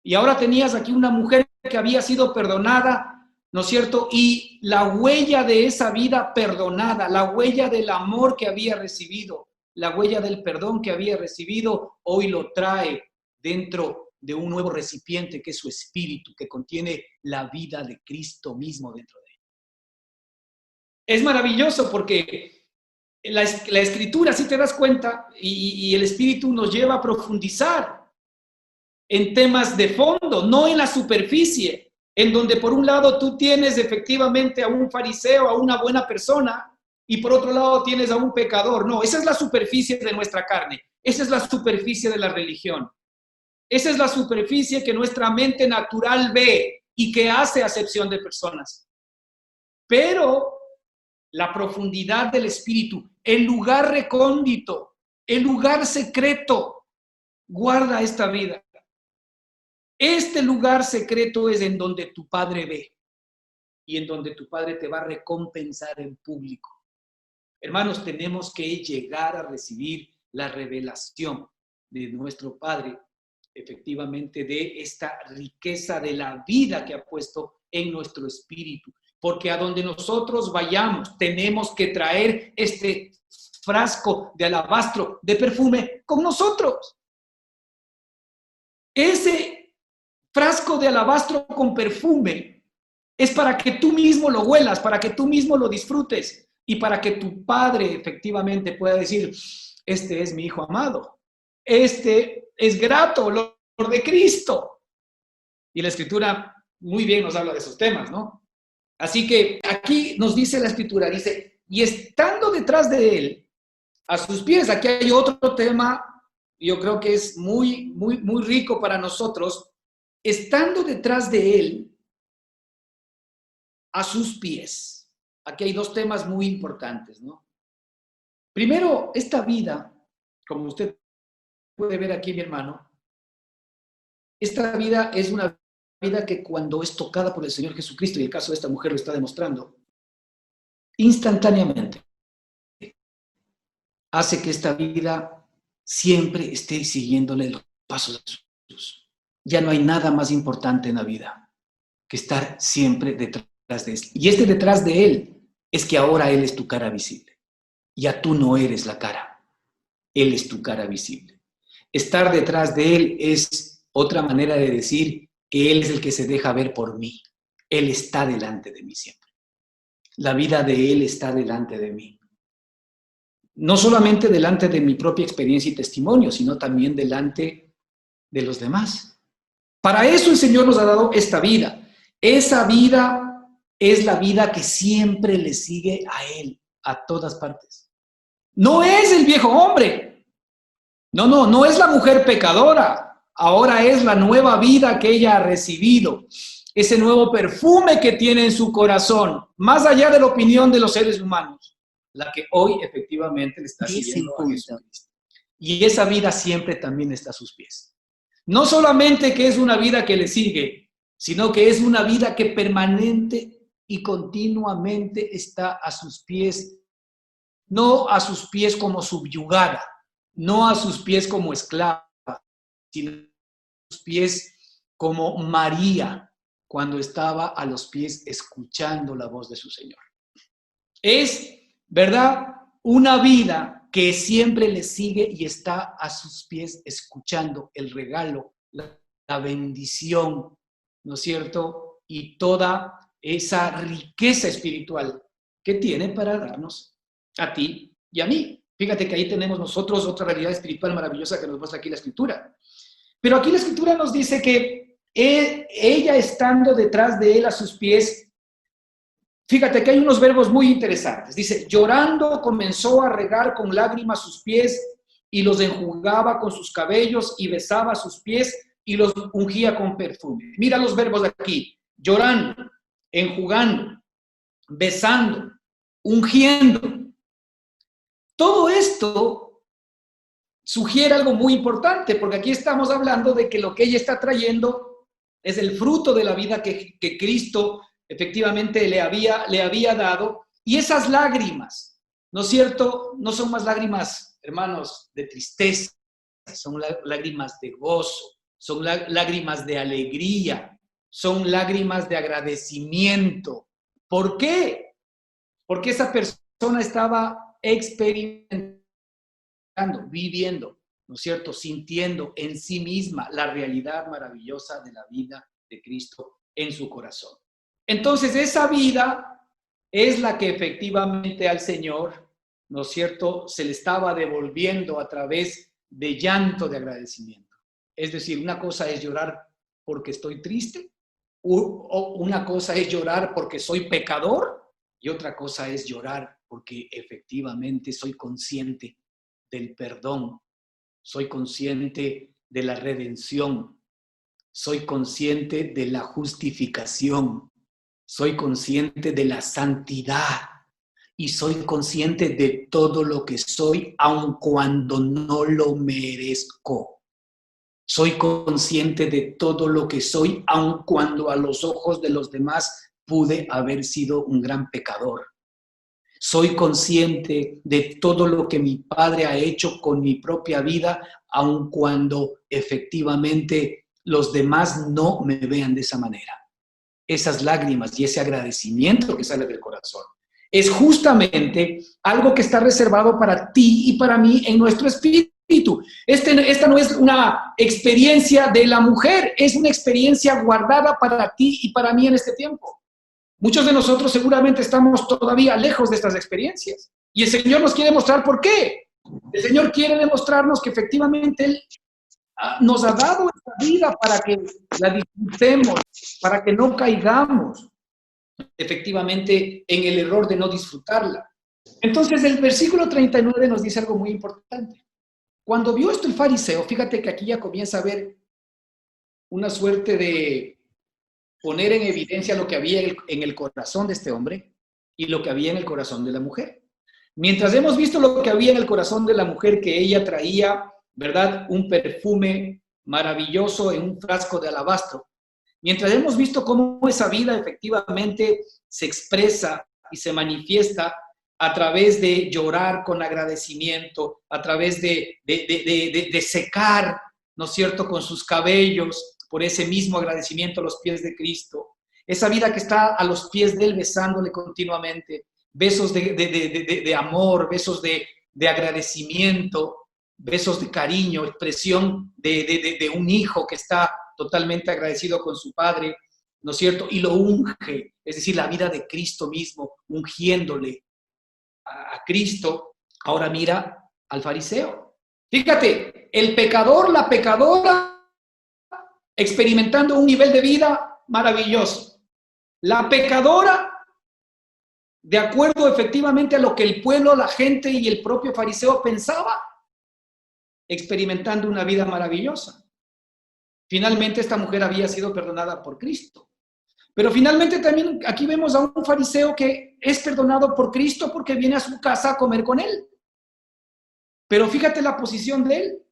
Y ahora tenías aquí una mujer que había sido perdonada, ¿no es cierto? Y la huella de esa vida perdonada, la huella del amor que había recibido, la huella del perdón que había recibido, hoy lo trae dentro de un nuevo recipiente que es su espíritu, que contiene la vida de Cristo mismo dentro de él. Es maravilloso porque la escritura, si te das cuenta, y el espíritu nos lleva a profundizar en temas de fondo, no en la superficie, en donde por un lado tú tienes efectivamente a un fariseo, a una buena persona, y por otro lado tienes a un pecador. No, esa es la superficie de nuestra carne, esa es la superficie de la religión, esa es la superficie que nuestra mente natural ve y que hace acepción de personas. Pero la profundidad del espíritu, el lugar recóndito, el lugar secreto, guarda esta vida. Este lugar secreto es en donde tu Padre ve y en donde tu Padre te va a recompensar en público. Hermanos, tenemos que llegar a recibir la revelación de nuestro Padre, efectivamente, de esta riqueza de la vida que ha puesto en nuestro espíritu. Porque a donde nosotros vayamos, tenemos que traer este frasco de alabastro, de perfume, con nosotros. Ese frasco de alabastro con perfume es para que tú mismo lo huelas, para que tú mismo lo disfrutes y para que tu Padre efectivamente pueda decir, este es mi Hijo amado, este es grato olor de Cristo. Y la Escritura muy bien nos habla de esos temas, ¿no? Así que aquí nos dice la Escritura, dice, y estando detrás de él, a sus pies, aquí hay otro tema, yo creo que es muy rico para nosotros, estando detrás de él, a sus pies. Aquí hay dos temas muy importantes, ¿no? Primero, esta vida, como usted puede ver aquí, mi hermano, esta vida es una vida que cuando es tocada por el Señor Jesucristo, y el caso de esta mujer lo está demostrando, instantáneamente hace que esta vida siempre esté siguiéndole los pasos de Jesús. Ya no hay nada más importante en la vida que estar siempre detrás de él. Y detrás de él es que ahora él es tu cara visible. Ya tú no eres la cara, él es tu cara visible. Estar detrás de él es otra manera de decir que él es el que se deja ver por mí. Él está delante de mí siempre. La vida de él está delante de mí. No solamente delante de mi propia experiencia y testimonio, sino también delante de los demás. Para eso el Señor nos ha dado esta vida. Esa vida es la vida que siempre le sigue a Él, a todas partes. No es el viejo hombre. No es la mujer pecadora. Ahora es la nueva vida que ella ha recibido. Ese nuevo perfume que tiene en su corazón, más allá de la opinión de los seres humanos, la que hoy efectivamente le está siguiendo a Jesucristo. Y esa vida siempre también está a sus pies. No solamente que es una vida que le sigue, sino que es una vida que permanente y continuamente está a sus pies, no a sus pies como subyugada, no a sus pies como esclava, sino a sus pies como María, cuando estaba a los pies escuchando la voz de su Señor. Es, ¿verdad?, una vida que siempre le sigue y está a sus pies escuchando el regalo, la bendición, ¿no es cierto? Y toda esa riqueza espiritual que tiene para darnos a ti y a mí. Fíjate que ahí tenemos nosotros otra realidad espiritual maravillosa que nos muestra aquí la Escritura. Pero aquí la Escritura nos dice que ella estando detrás de él a sus pies, fíjate que hay unos verbos muy interesantes. Dice, llorando comenzó a regar con lágrimas sus pies y los enjugaba con sus cabellos y besaba sus pies y los ungía con perfume. Mira los verbos de aquí, llorando, enjugando, besando, ungiendo. Todo esto sugiere algo muy importante, porque aquí estamos hablando de que lo que ella está trayendo es el fruto de la vida que Cristo efectivamente le había dado, y esas lágrimas, ¿no es cierto? No son más lágrimas, hermanos, de tristeza, son lágrimas de gozo, son lágrimas de alegría, son lágrimas de agradecimiento. ¿Por qué? Porque esa persona estaba experimentando, viviendo, ¿no es cierto?, sintiendo en sí misma la realidad maravillosa de la vida de Cristo en su corazón. Entonces, esa vida es la que efectivamente al Señor, ¿no es cierto?, se le estaba devolviendo a través de llanto de agradecimiento. Es decir, una cosa es llorar porque estoy triste, o una cosa es llorar porque soy pecador, y otra cosa es llorar porque efectivamente soy consciente del perdón, soy consciente de la redención, soy consciente de la justificación, soy consciente de la santidad y soy consciente de todo lo que soy, aun cuando no lo merezco. Soy consciente de todo lo que soy, aun cuando a los ojos de los demás pude haber sido un gran pecador. Soy consciente de todo lo que mi Padre ha hecho con mi propia vida, aun cuando efectivamente los demás no me vean de esa manera. Esas lágrimas y ese agradecimiento que sale del corazón es justamente algo que está reservado para ti y para mí en nuestro espíritu. Esta no es una experiencia de la mujer, es una experiencia guardada para ti y para mí en este tiempo. Muchos de nosotros seguramente estamos todavía lejos de estas experiencias. Y el Señor nos quiere mostrar por qué. El Señor quiere demostrarnos que efectivamente Él nos ha dado esta vida para que la disfrutemos, para que no caigamos efectivamente en el error de no disfrutarla. Entonces el versículo 39 nos dice algo muy importante. Cuando vio esto el fariseo, fíjate que aquí ya comienza a ver una suerte de poner en evidencia lo que había en el corazón de este hombre y lo que había en el corazón de la mujer. Mientras hemos visto lo que había en el corazón de la mujer, que ella traía, ¿verdad?, un perfume maravilloso en un frasco de alabastro. Mientras hemos visto cómo esa vida efectivamente se expresa y se manifiesta a través de llorar con agradecimiento, a través de secar, ¿no es cierto?, con sus cabellos, por ese mismo agradecimiento a los pies de Cristo. Esa vida que está a los pies de Él besándole continuamente, besos de amor, besos de agradecimiento, besos de cariño, expresión de un hijo que está totalmente agradecido con su padre, ¿no es cierto? Y lo unge, es decir, la vida de Cristo mismo, ungiéndole a Cristo. Ahora mira al fariseo. Fíjate, el pecador, la pecadora, experimentando un nivel de vida maravilloso. La pecadora, de acuerdo efectivamente a lo que el pueblo, la gente y el propio fariseo pensaba, experimentando una vida maravillosa. Finalmente esta mujer había sido perdonada por Cristo. Pero finalmente también aquí vemos a un fariseo que es perdonado por Cristo porque viene a su casa a comer con él. Pero fíjate la posición de él.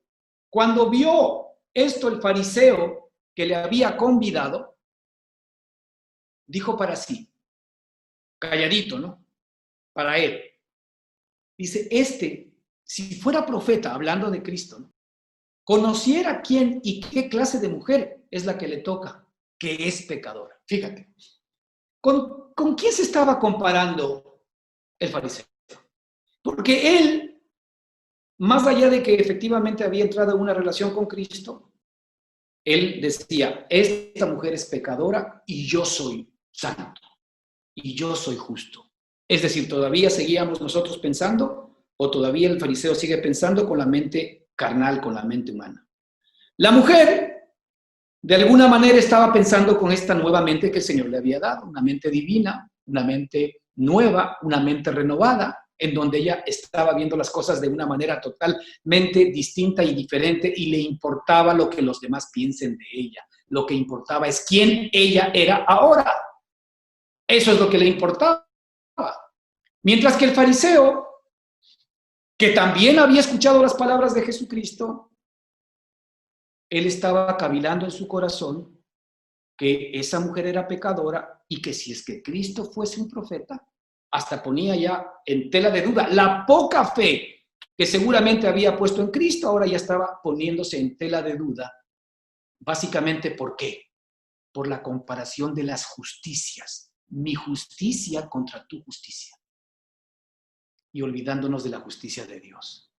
Cuando vio esto el fariseo que le había convidado, dijo para sí, calladito, ¿no? Para él. Dice, si fuera profeta, hablando de Cristo, ¿no?, conociera quién y qué clase de mujer es la que le toca, que es pecadora. Fíjate, ¿con quién se estaba comparando el fariseo? Porque él más allá de que efectivamente había entrado en una relación con Cristo, él decía, esta mujer es pecadora y yo soy santo, y yo soy justo. Es decir, todavía seguíamos nosotros pensando, o todavía el fariseo sigue pensando con la mente carnal, con la mente humana. La mujer, de alguna manera, estaba pensando con esta nueva mente que el Señor le había dado, una mente divina, una mente nueva, una mente renovada, en donde ella estaba viendo las cosas de una manera totalmente distinta y diferente, y le importaba lo que los demás piensen de ella. Lo que importaba es quién ella era ahora. Eso es lo que le importaba. Mientras que el fariseo, que también había escuchado las palabras de Jesucristo, él estaba cavilando en su corazón que esa mujer era pecadora y que si es que Cristo fuese un profeta, hasta ponía ya en tela de duda la poca fe que seguramente había puesto en Cristo, ahora ya estaba poniéndose en tela de duda. Básicamente, ¿por qué? Por la comparación de las justicias. Mi justicia contra tu justicia. Y olvidándonos de la justicia de Dios.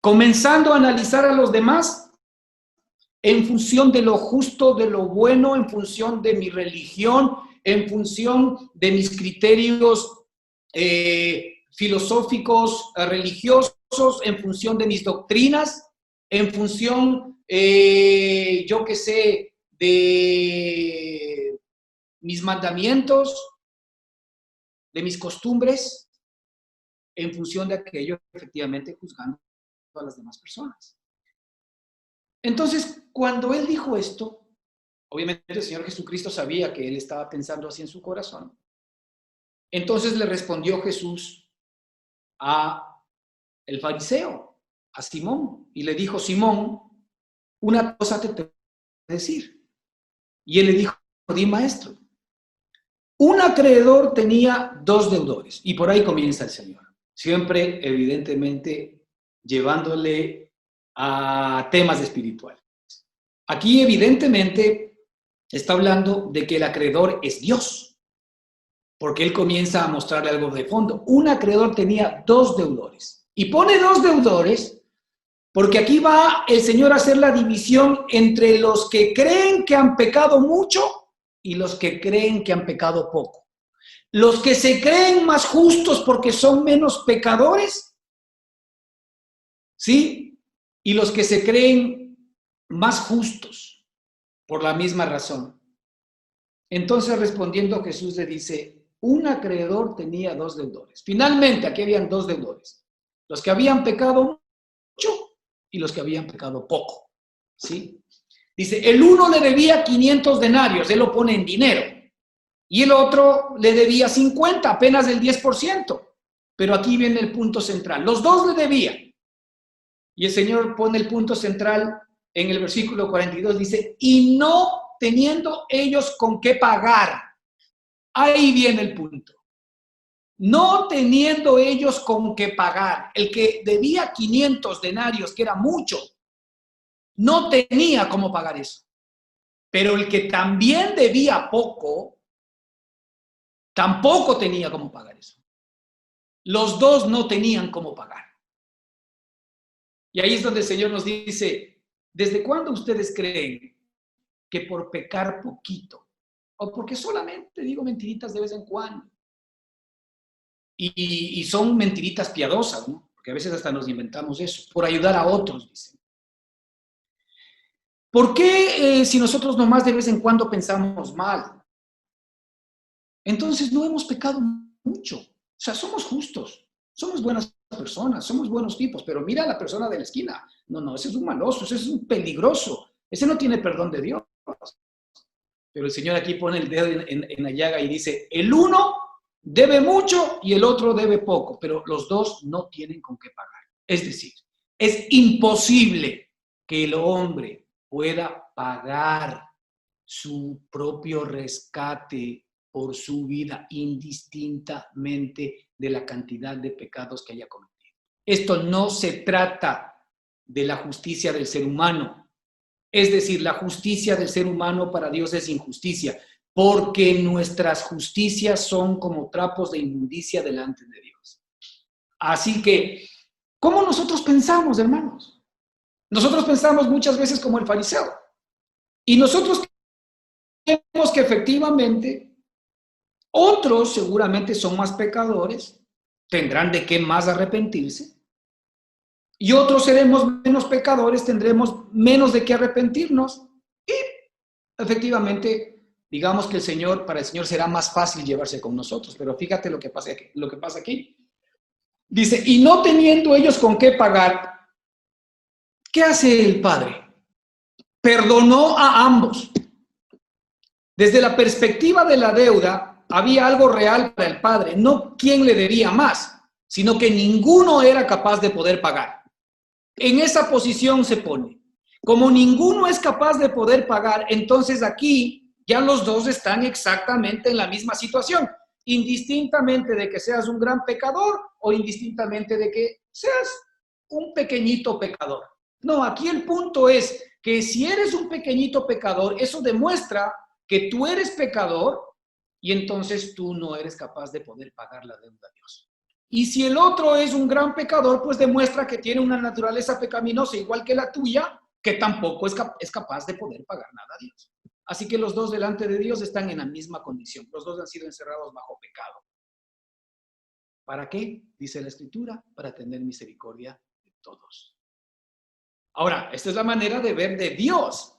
Comenzando a analizar a los demás en función de lo justo, de lo bueno, en función de mi religión, en función de mis criterios filosóficos, religiosos, en función de mis doctrinas, en función, yo qué sé, de mis mandamientos, de mis costumbres, en función de aquello, efectivamente, juzgando a las demás personas. Entonces, cuando él dijo esto, obviamente el Señor Jesucristo sabía que él estaba pensando así en su corazón. Entonces le respondió Jesús a el fariseo, a Simón, y le dijo, Simón, una cosa te tengo que decir. Y él le dijo, di maestro. Un acreedor tenía 2 deudores, y por ahí comienza el Señor. Siempre, evidentemente, llevándole a temas espirituales. Aquí, evidentemente, está hablando de que el acreedor es Dios, porque él comienza a mostrarle algo de fondo. Un acreedor tenía 2 deudores, y pone 2 deudores porque aquí va el Señor a hacer la división entre los que creen que han pecado mucho y los que creen que han pecado poco. Los que se creen más justos porque son menos pecadores, ¿sí? Y los que se creen más justos por la misma razón. Entonces, respondiendo, Jesús le dice, un acreedor tenía 2 deudores. Finalmente, aquí habían 2 deudores. Los que habían pecado mucho y los que habían pecado poco, ¿sí? Dice, el uno le debía 500 denarios, él lo pone en dinero, y el otro le debía 50, apenas el 10%. Pero aquí viene el punto central. Los dos le debían. Y el Señor pone el punto central en el versículo 42, dice, y no teniendo ellos con qué pagar. Ahí viene el punto. No teniendo ellos con qué pagar. El que debía 500 denarios, que era mucho, no tenía cómo pagar eso. Pero el que también debía poco, tampoco tenía cómo pagar eso. Los dos no tenían cómo pagar. Y ahí es donde el Señor nos dice, ¿desde cuándo ustedes creen que por pecar poquito, o porque solamente digo mentiritas de vez en cuando, y son mentiritas piadosas, ¿no? Porque a veces hasta nos inventamos eso, por ayudar a otros, dicen. ¿Por qué si nosotros nomás de vez en cuando pensamos mal? Entonces no hemos pecado mucho. O sea, somos justos, somos buenas personas, somos buenos tipos, pero mira a la persona de la esquina. No, ese es un maloso, ese es un peligroso, ese no tiene perdón de Dios. Pero el Señor aquí pone el dedo en la llaga y dice, el uno debe mucho y el otro debe poco, pero los dos no tienen con qué pagar. Es decir, es imposible que el hombre pueda pagar su propio rescate por su vida, indistintamente de la cantidad de pecados que haya cometido. Esto no se trata de la justicia del ser humano. Es decir, la justicia del ser humano para Dios es injusticia, porque nuestras justicias son como trapos de inmundicia delante de Dios. Así que, ¿Cómo nosotros pensamos, hermanos? Nosotros pensamos muchas veces como el fariseo. Y nosotros creemos que efectivamente otros seguramente son más pecadores, tendrán de qué más arrepentirse. Y otros seremos menos pecadores, tendremos menos de qué arrepentirnos. Y efectivamente, digamos que para el Señor será más fácil llevarse con nosotros. Pero fíjate lo que pasa aquí. Dice, y no teniendo ellos con qué pagar, ¿qué hace el Padre? Perdonó a ambos. Desde la perspectiva de la deuda, había algo real para el Padre, no quién le debía más, sino que ninguno era capaz de poder pagar. En esa posición se pone. Como ninguno es capaz de poder pagar, entonces aquí ya los dos están exactamente en la misma situación, indistintamente de que seas un gran pecador o indistintamente de que seas un pequeñito pecador. No, aquí el punto es que si eres un pequeñito pecador, eso demuestra que tú eres pecador y entonces tú no eres capaz de poder pagar la deuda a Dios. Y si el otro es un gran pecador, pues demuestra que tiene una naturaleza pecaminosa igual que la tuya, que tampoco es capaz de poder pagar nada a Dios. Así que los dos delante de Dios están en la misma condición. Los dos han sido encerrados bajo pecado. ¿Para qué? Dice la Escritura, para tener misericordia de todos. Ahora, esta es la manera de ver de Dios.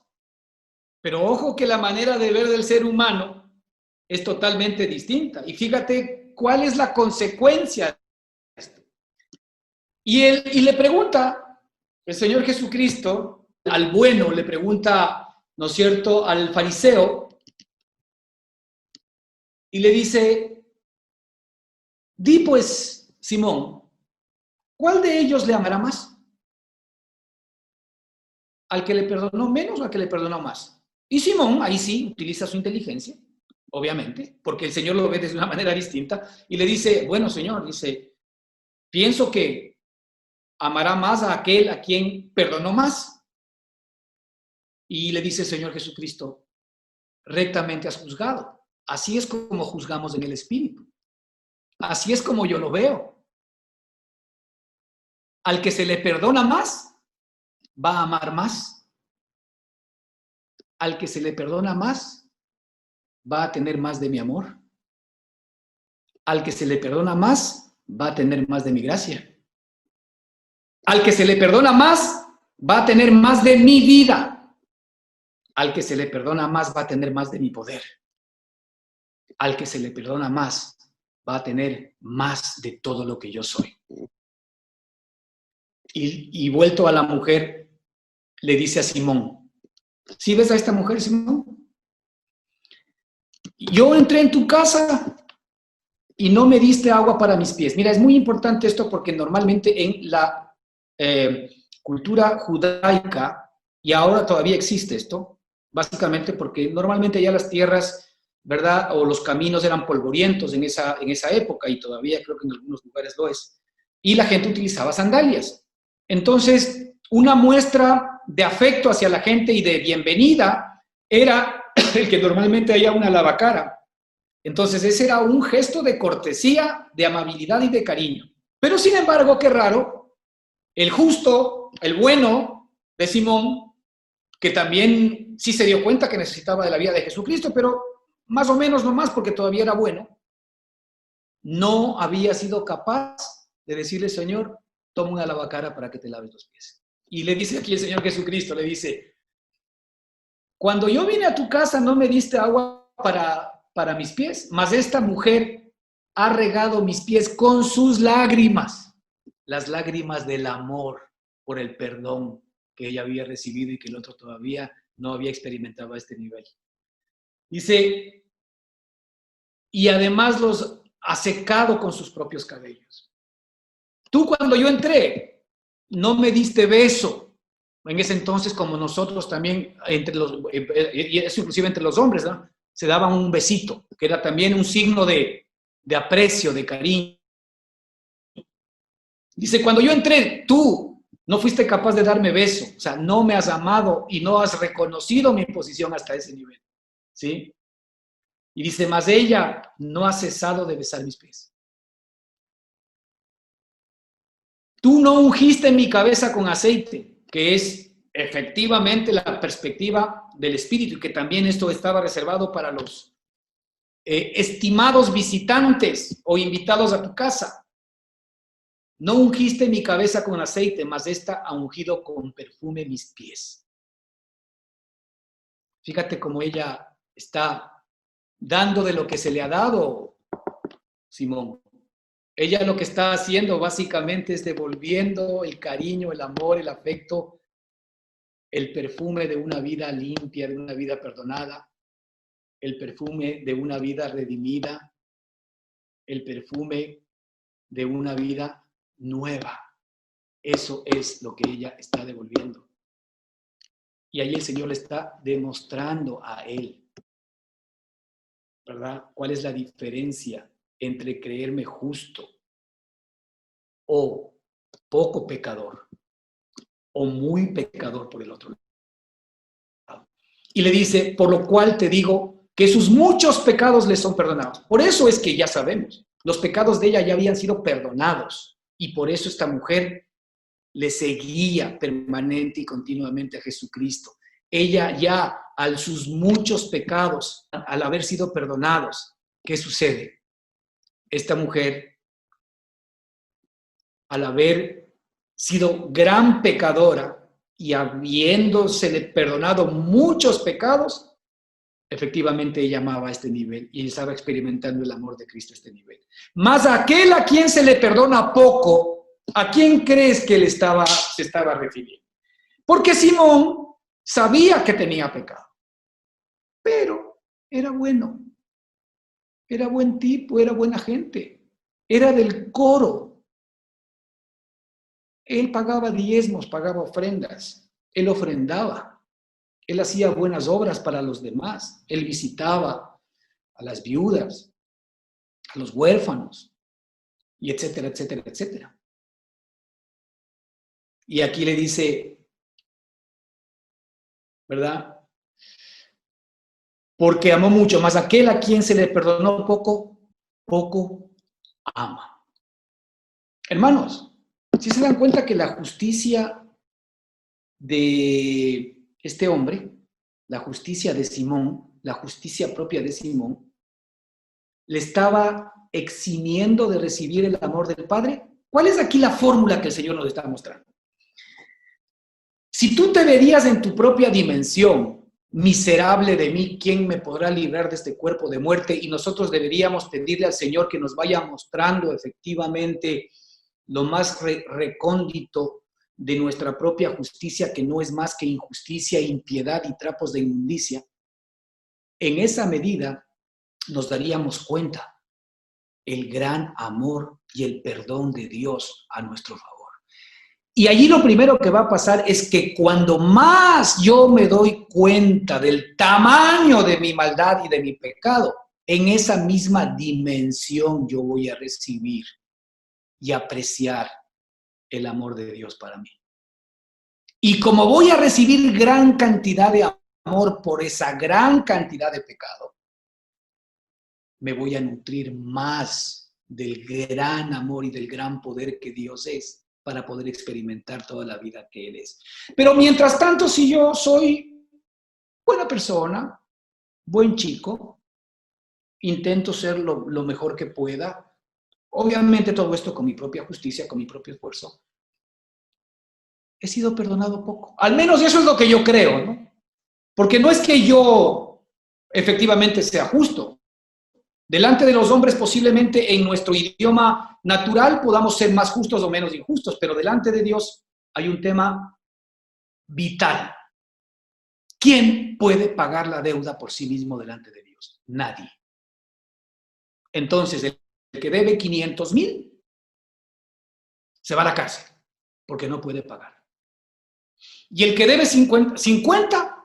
Pero ojo que la manera de ver del ser humano es totalmente distinta. Y fíjate cuál es la consecuencia de esto. Y le pregunta el Señor Jesucristo al bueno, le pregunta, ¿no es cierto?, al fariseo, y le dice, di pues, Simón, ¿cuál de ellos le amará más? ¿Al que le perdonó menos o al que le perdonó más? Y Simón, ahí sí, utiliza su inteligencia, obviamente, porque el Señor lo ve de una manera distinta, y le dice, bueno, Señor, dice, pienso que amará más a aquel a quien perdonó más. Y le dice el Señor Jesucristo, rectamente has juzgado. Así es como juzgamos en el Espíritu. Así es como yo lo veo. Al que se le perdona más, va a amar más. Al que se le perdona más, va a tener más de mi amor. Al que se le perdona más, va a tener más de mi gracia. Al que se le perdona más, va a tener más de mi vida. Al que se le perdona más, va a tener más de mi poder. Al que se le perdona más, va a tener más de todo lo que yo soy. Y vuelto a la mujer, le dice a Simón, ¿sí ves a esta mujer, Simón? Yo entré en tu casa y no me diste agua para mis pies. Mira, es muy importante esto porque normalmente en la cultura judaica, y ahora todavía existe esto, básicamente porque normalmente ya las tierras, ¿verdad? O los caminos eran polvorientos en esa época y todavía creo que en algunos lugares lo es. Y la gente utilizaba sandalias. Entonces, una muestra de afecto hacia la gente y de bienvenida era el que normalmente haya una lavacara. Entonces, ese era un gesto de cortesía, de amabilidad y de cariño. Pero, sin embargo, qué raro, el justo, el bueno de Simón, que también sí se dio cuenta que necesitaba de la vida de Jesucristo, pero más o menos no más porque todavía era bueno, no había sido capaz de decirle, Señor, toma una lavacara para que te laves los pies. Y le dice aquí el Señor Jesucristo, le dice, cuando yo vine a tu casa no me diste agua para mis pies, mas esta mujer ha regado mis pies con sus lágrimas, las lágrimas del amor por el perdón que ella había recibido y que el otro todavía no había experimentado a este nivel. Dice, y además los ha secado con sus propios cabellos. Tú cuando yo entré, no me diste beso. En ese entonces, como nosotros también, y eso inclusive entre los hombres, ¿no?, se daban un besito, que era también un signo de aprecio, de cariño. Dice, cuando yo entré, tú no fuiste capaz de darme beso, o sea, no me has amado y no has reconocido mi posición hasta ese nivel, ¿sí? Y dice, mas ella no ha cesado de besar mis pies. tú no ungiste mi cabeza con aceite, que es efectivamente la perspectiva del Espíritu, y que también esto estaba reservado para los estimados visitantes o invitados a tu casa. No ungiste mi cabeza con aceite, mas esta ha ungido con perfume mis pies. Fíjate cómo ella está dando de lo que se le ha dado, Simón. Ella lo que está haciendo básicamente es devolviendo el cariño, el amor, el afecto, el perfume de una vida limpia, de una vida perdonada, el perfume de una vida redimida, el perfume de una vida nueva. Eso es lo que ella está devolviendo. Y ahí el Señor le está demostrando a él, ¿verdad? ¿Cuál es la diferencia entre creerme justo o poco pecador o muy pecador por el otro lado? Y le dice, por lo cual te digo que sus muchos pecados le son perdonados. Por eso es que ya sabemos, los pecados de ella ya habían sido perdonados. Y por eso esta mujer le seguía permanente y continuamente a Jesucristo. Ella ya, a sus muchos pecados, al haber sido perdonados, ¿qué sucede? Esta mujer, al haber sido gran pecadora y habiéndosele perdonado muchos pecados, efectivamente ella amaba a este nivel y estaba experimentando el amor de Cristo a este nivel. Mas aquel a quien se le perdona poco, ¿a quién crees que se estaba refiriendo? Porque Simón sabía que tenía pecado, pero era bueno, era buen tipo, era buena gente, era del coro. Él pagaba diezmos, pagaba ofrendas, él ofrendaba, él hacía buenas obras para los demás, él visitaba a las viudas, a los huérfanos, y etcétera, etcétera, etcétera. Y aquí le dice, ¿verdad? Porque amó mucho, más aquel a quien se le perdonó poco, poco ama. Hermanos, si se dan cuenta que la justicia de este hombre, la justicia de Simón, la justicia propia de Simón, le estaba eximiendo de recibir el amor del Padre. ¿Cuál es aquí la fórmula que el Señor nos está mostrando? Si tú te verías en tu propia dimensión, miserable de mí, ¿quién me podrá librar de este cuerpo de muerte? Y nosotros deberíamos pedirle al Señor que nos vaya mostrando efectivamente lo más recóndito de nuestra propia justicia, que no es más que injusticia, impiedad y trapos de inmundicia. En esa medida nos daríamos cuenta el gran amor y el perdón de Dios a nuestro favor. Y allí lo primero que va a pasar es que cuando más yo me doy cuenta del tamaño de mi maldad y de mi pecado, en esa misma dimensión yo voy a recibir y apreciar el amor de Dios para mí. Y como voy a recibir gran cantidad de amor por esa gran cantidad de pecado, me voy a nutrir más del gran amor y del gran poder que Dios es, para poder experimentar toda la vida que Él es. Pero mientras tanto, si yo soy buena persona, buen chico, intento ser lo mejor que pueda, obviamente todo esto con mi propia justicia, con mi propio esfuerzo, he sido perdonado poco. Al menos eso es lo que yo creo, ¿no? Porque no es que yo efectivamente sea justo. Delante de los hombres posiblemente en nuestro idioma natural podamos ser más justos o menos injustos, pero delante de Dios hay un tema vital. ¿Quién puede pagar la deuda por sí mismo delante de Dios? Nadie. Entonces, el que debe 500,000 se va a la cárcel porque no puede pagar. Y el que debe 50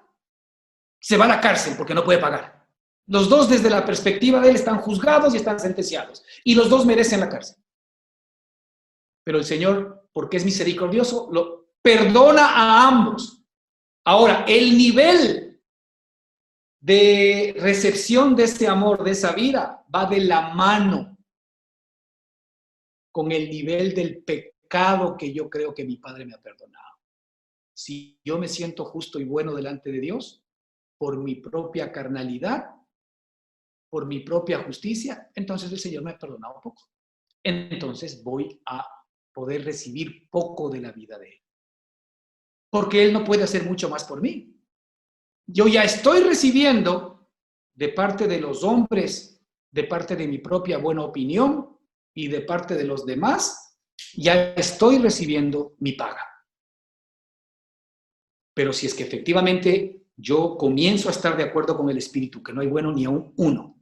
se va a la cárcel porque no puede pagar. Los dos, desde la perspectiva de él, están juzgados y están sentenciados. Y los dos merecen la cárcel. Pero el Señor, porque es misericordioso, lo perdona a ambos. Ahora, el nivel de recepción de este amor, de esa vida, va de la mano con el nivel del pecado que yo creo que mi Padre me ha perdonado. Si yo me siento justo y bueno delante de Dios, por mi propia carnalidad, por mi propia justicia, entonces el Señor me ha perdonado poco. Entonces voy a poder recibir poco de la vida de Él. Porque Él no puede hacer mucho más por mí. Yo ya estoy recibiendo de parte de los hombres, de parte de mi propia buena opinión y de parte de los demás, ya estoy recibiendo mi paga. Pero si es que efectivamente yo comienzo a estar de acuerdo con el Espíritu, que no hay bueno ni aún uno,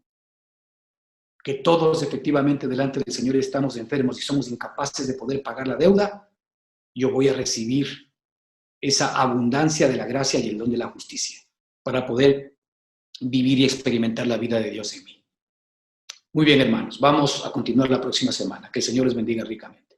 que todos efectivamente delante del Señor estamos enfermos y somos incapaces de poder pagar la deuda, yo voy a recibir esa abundancia de la gracia y el don de la justicia para poder vivir y experimentar la vida de Dios en mí. Muy bien, hermanos, vamos a continuar la próxima semana. Que el Señor les bendiga ricamente.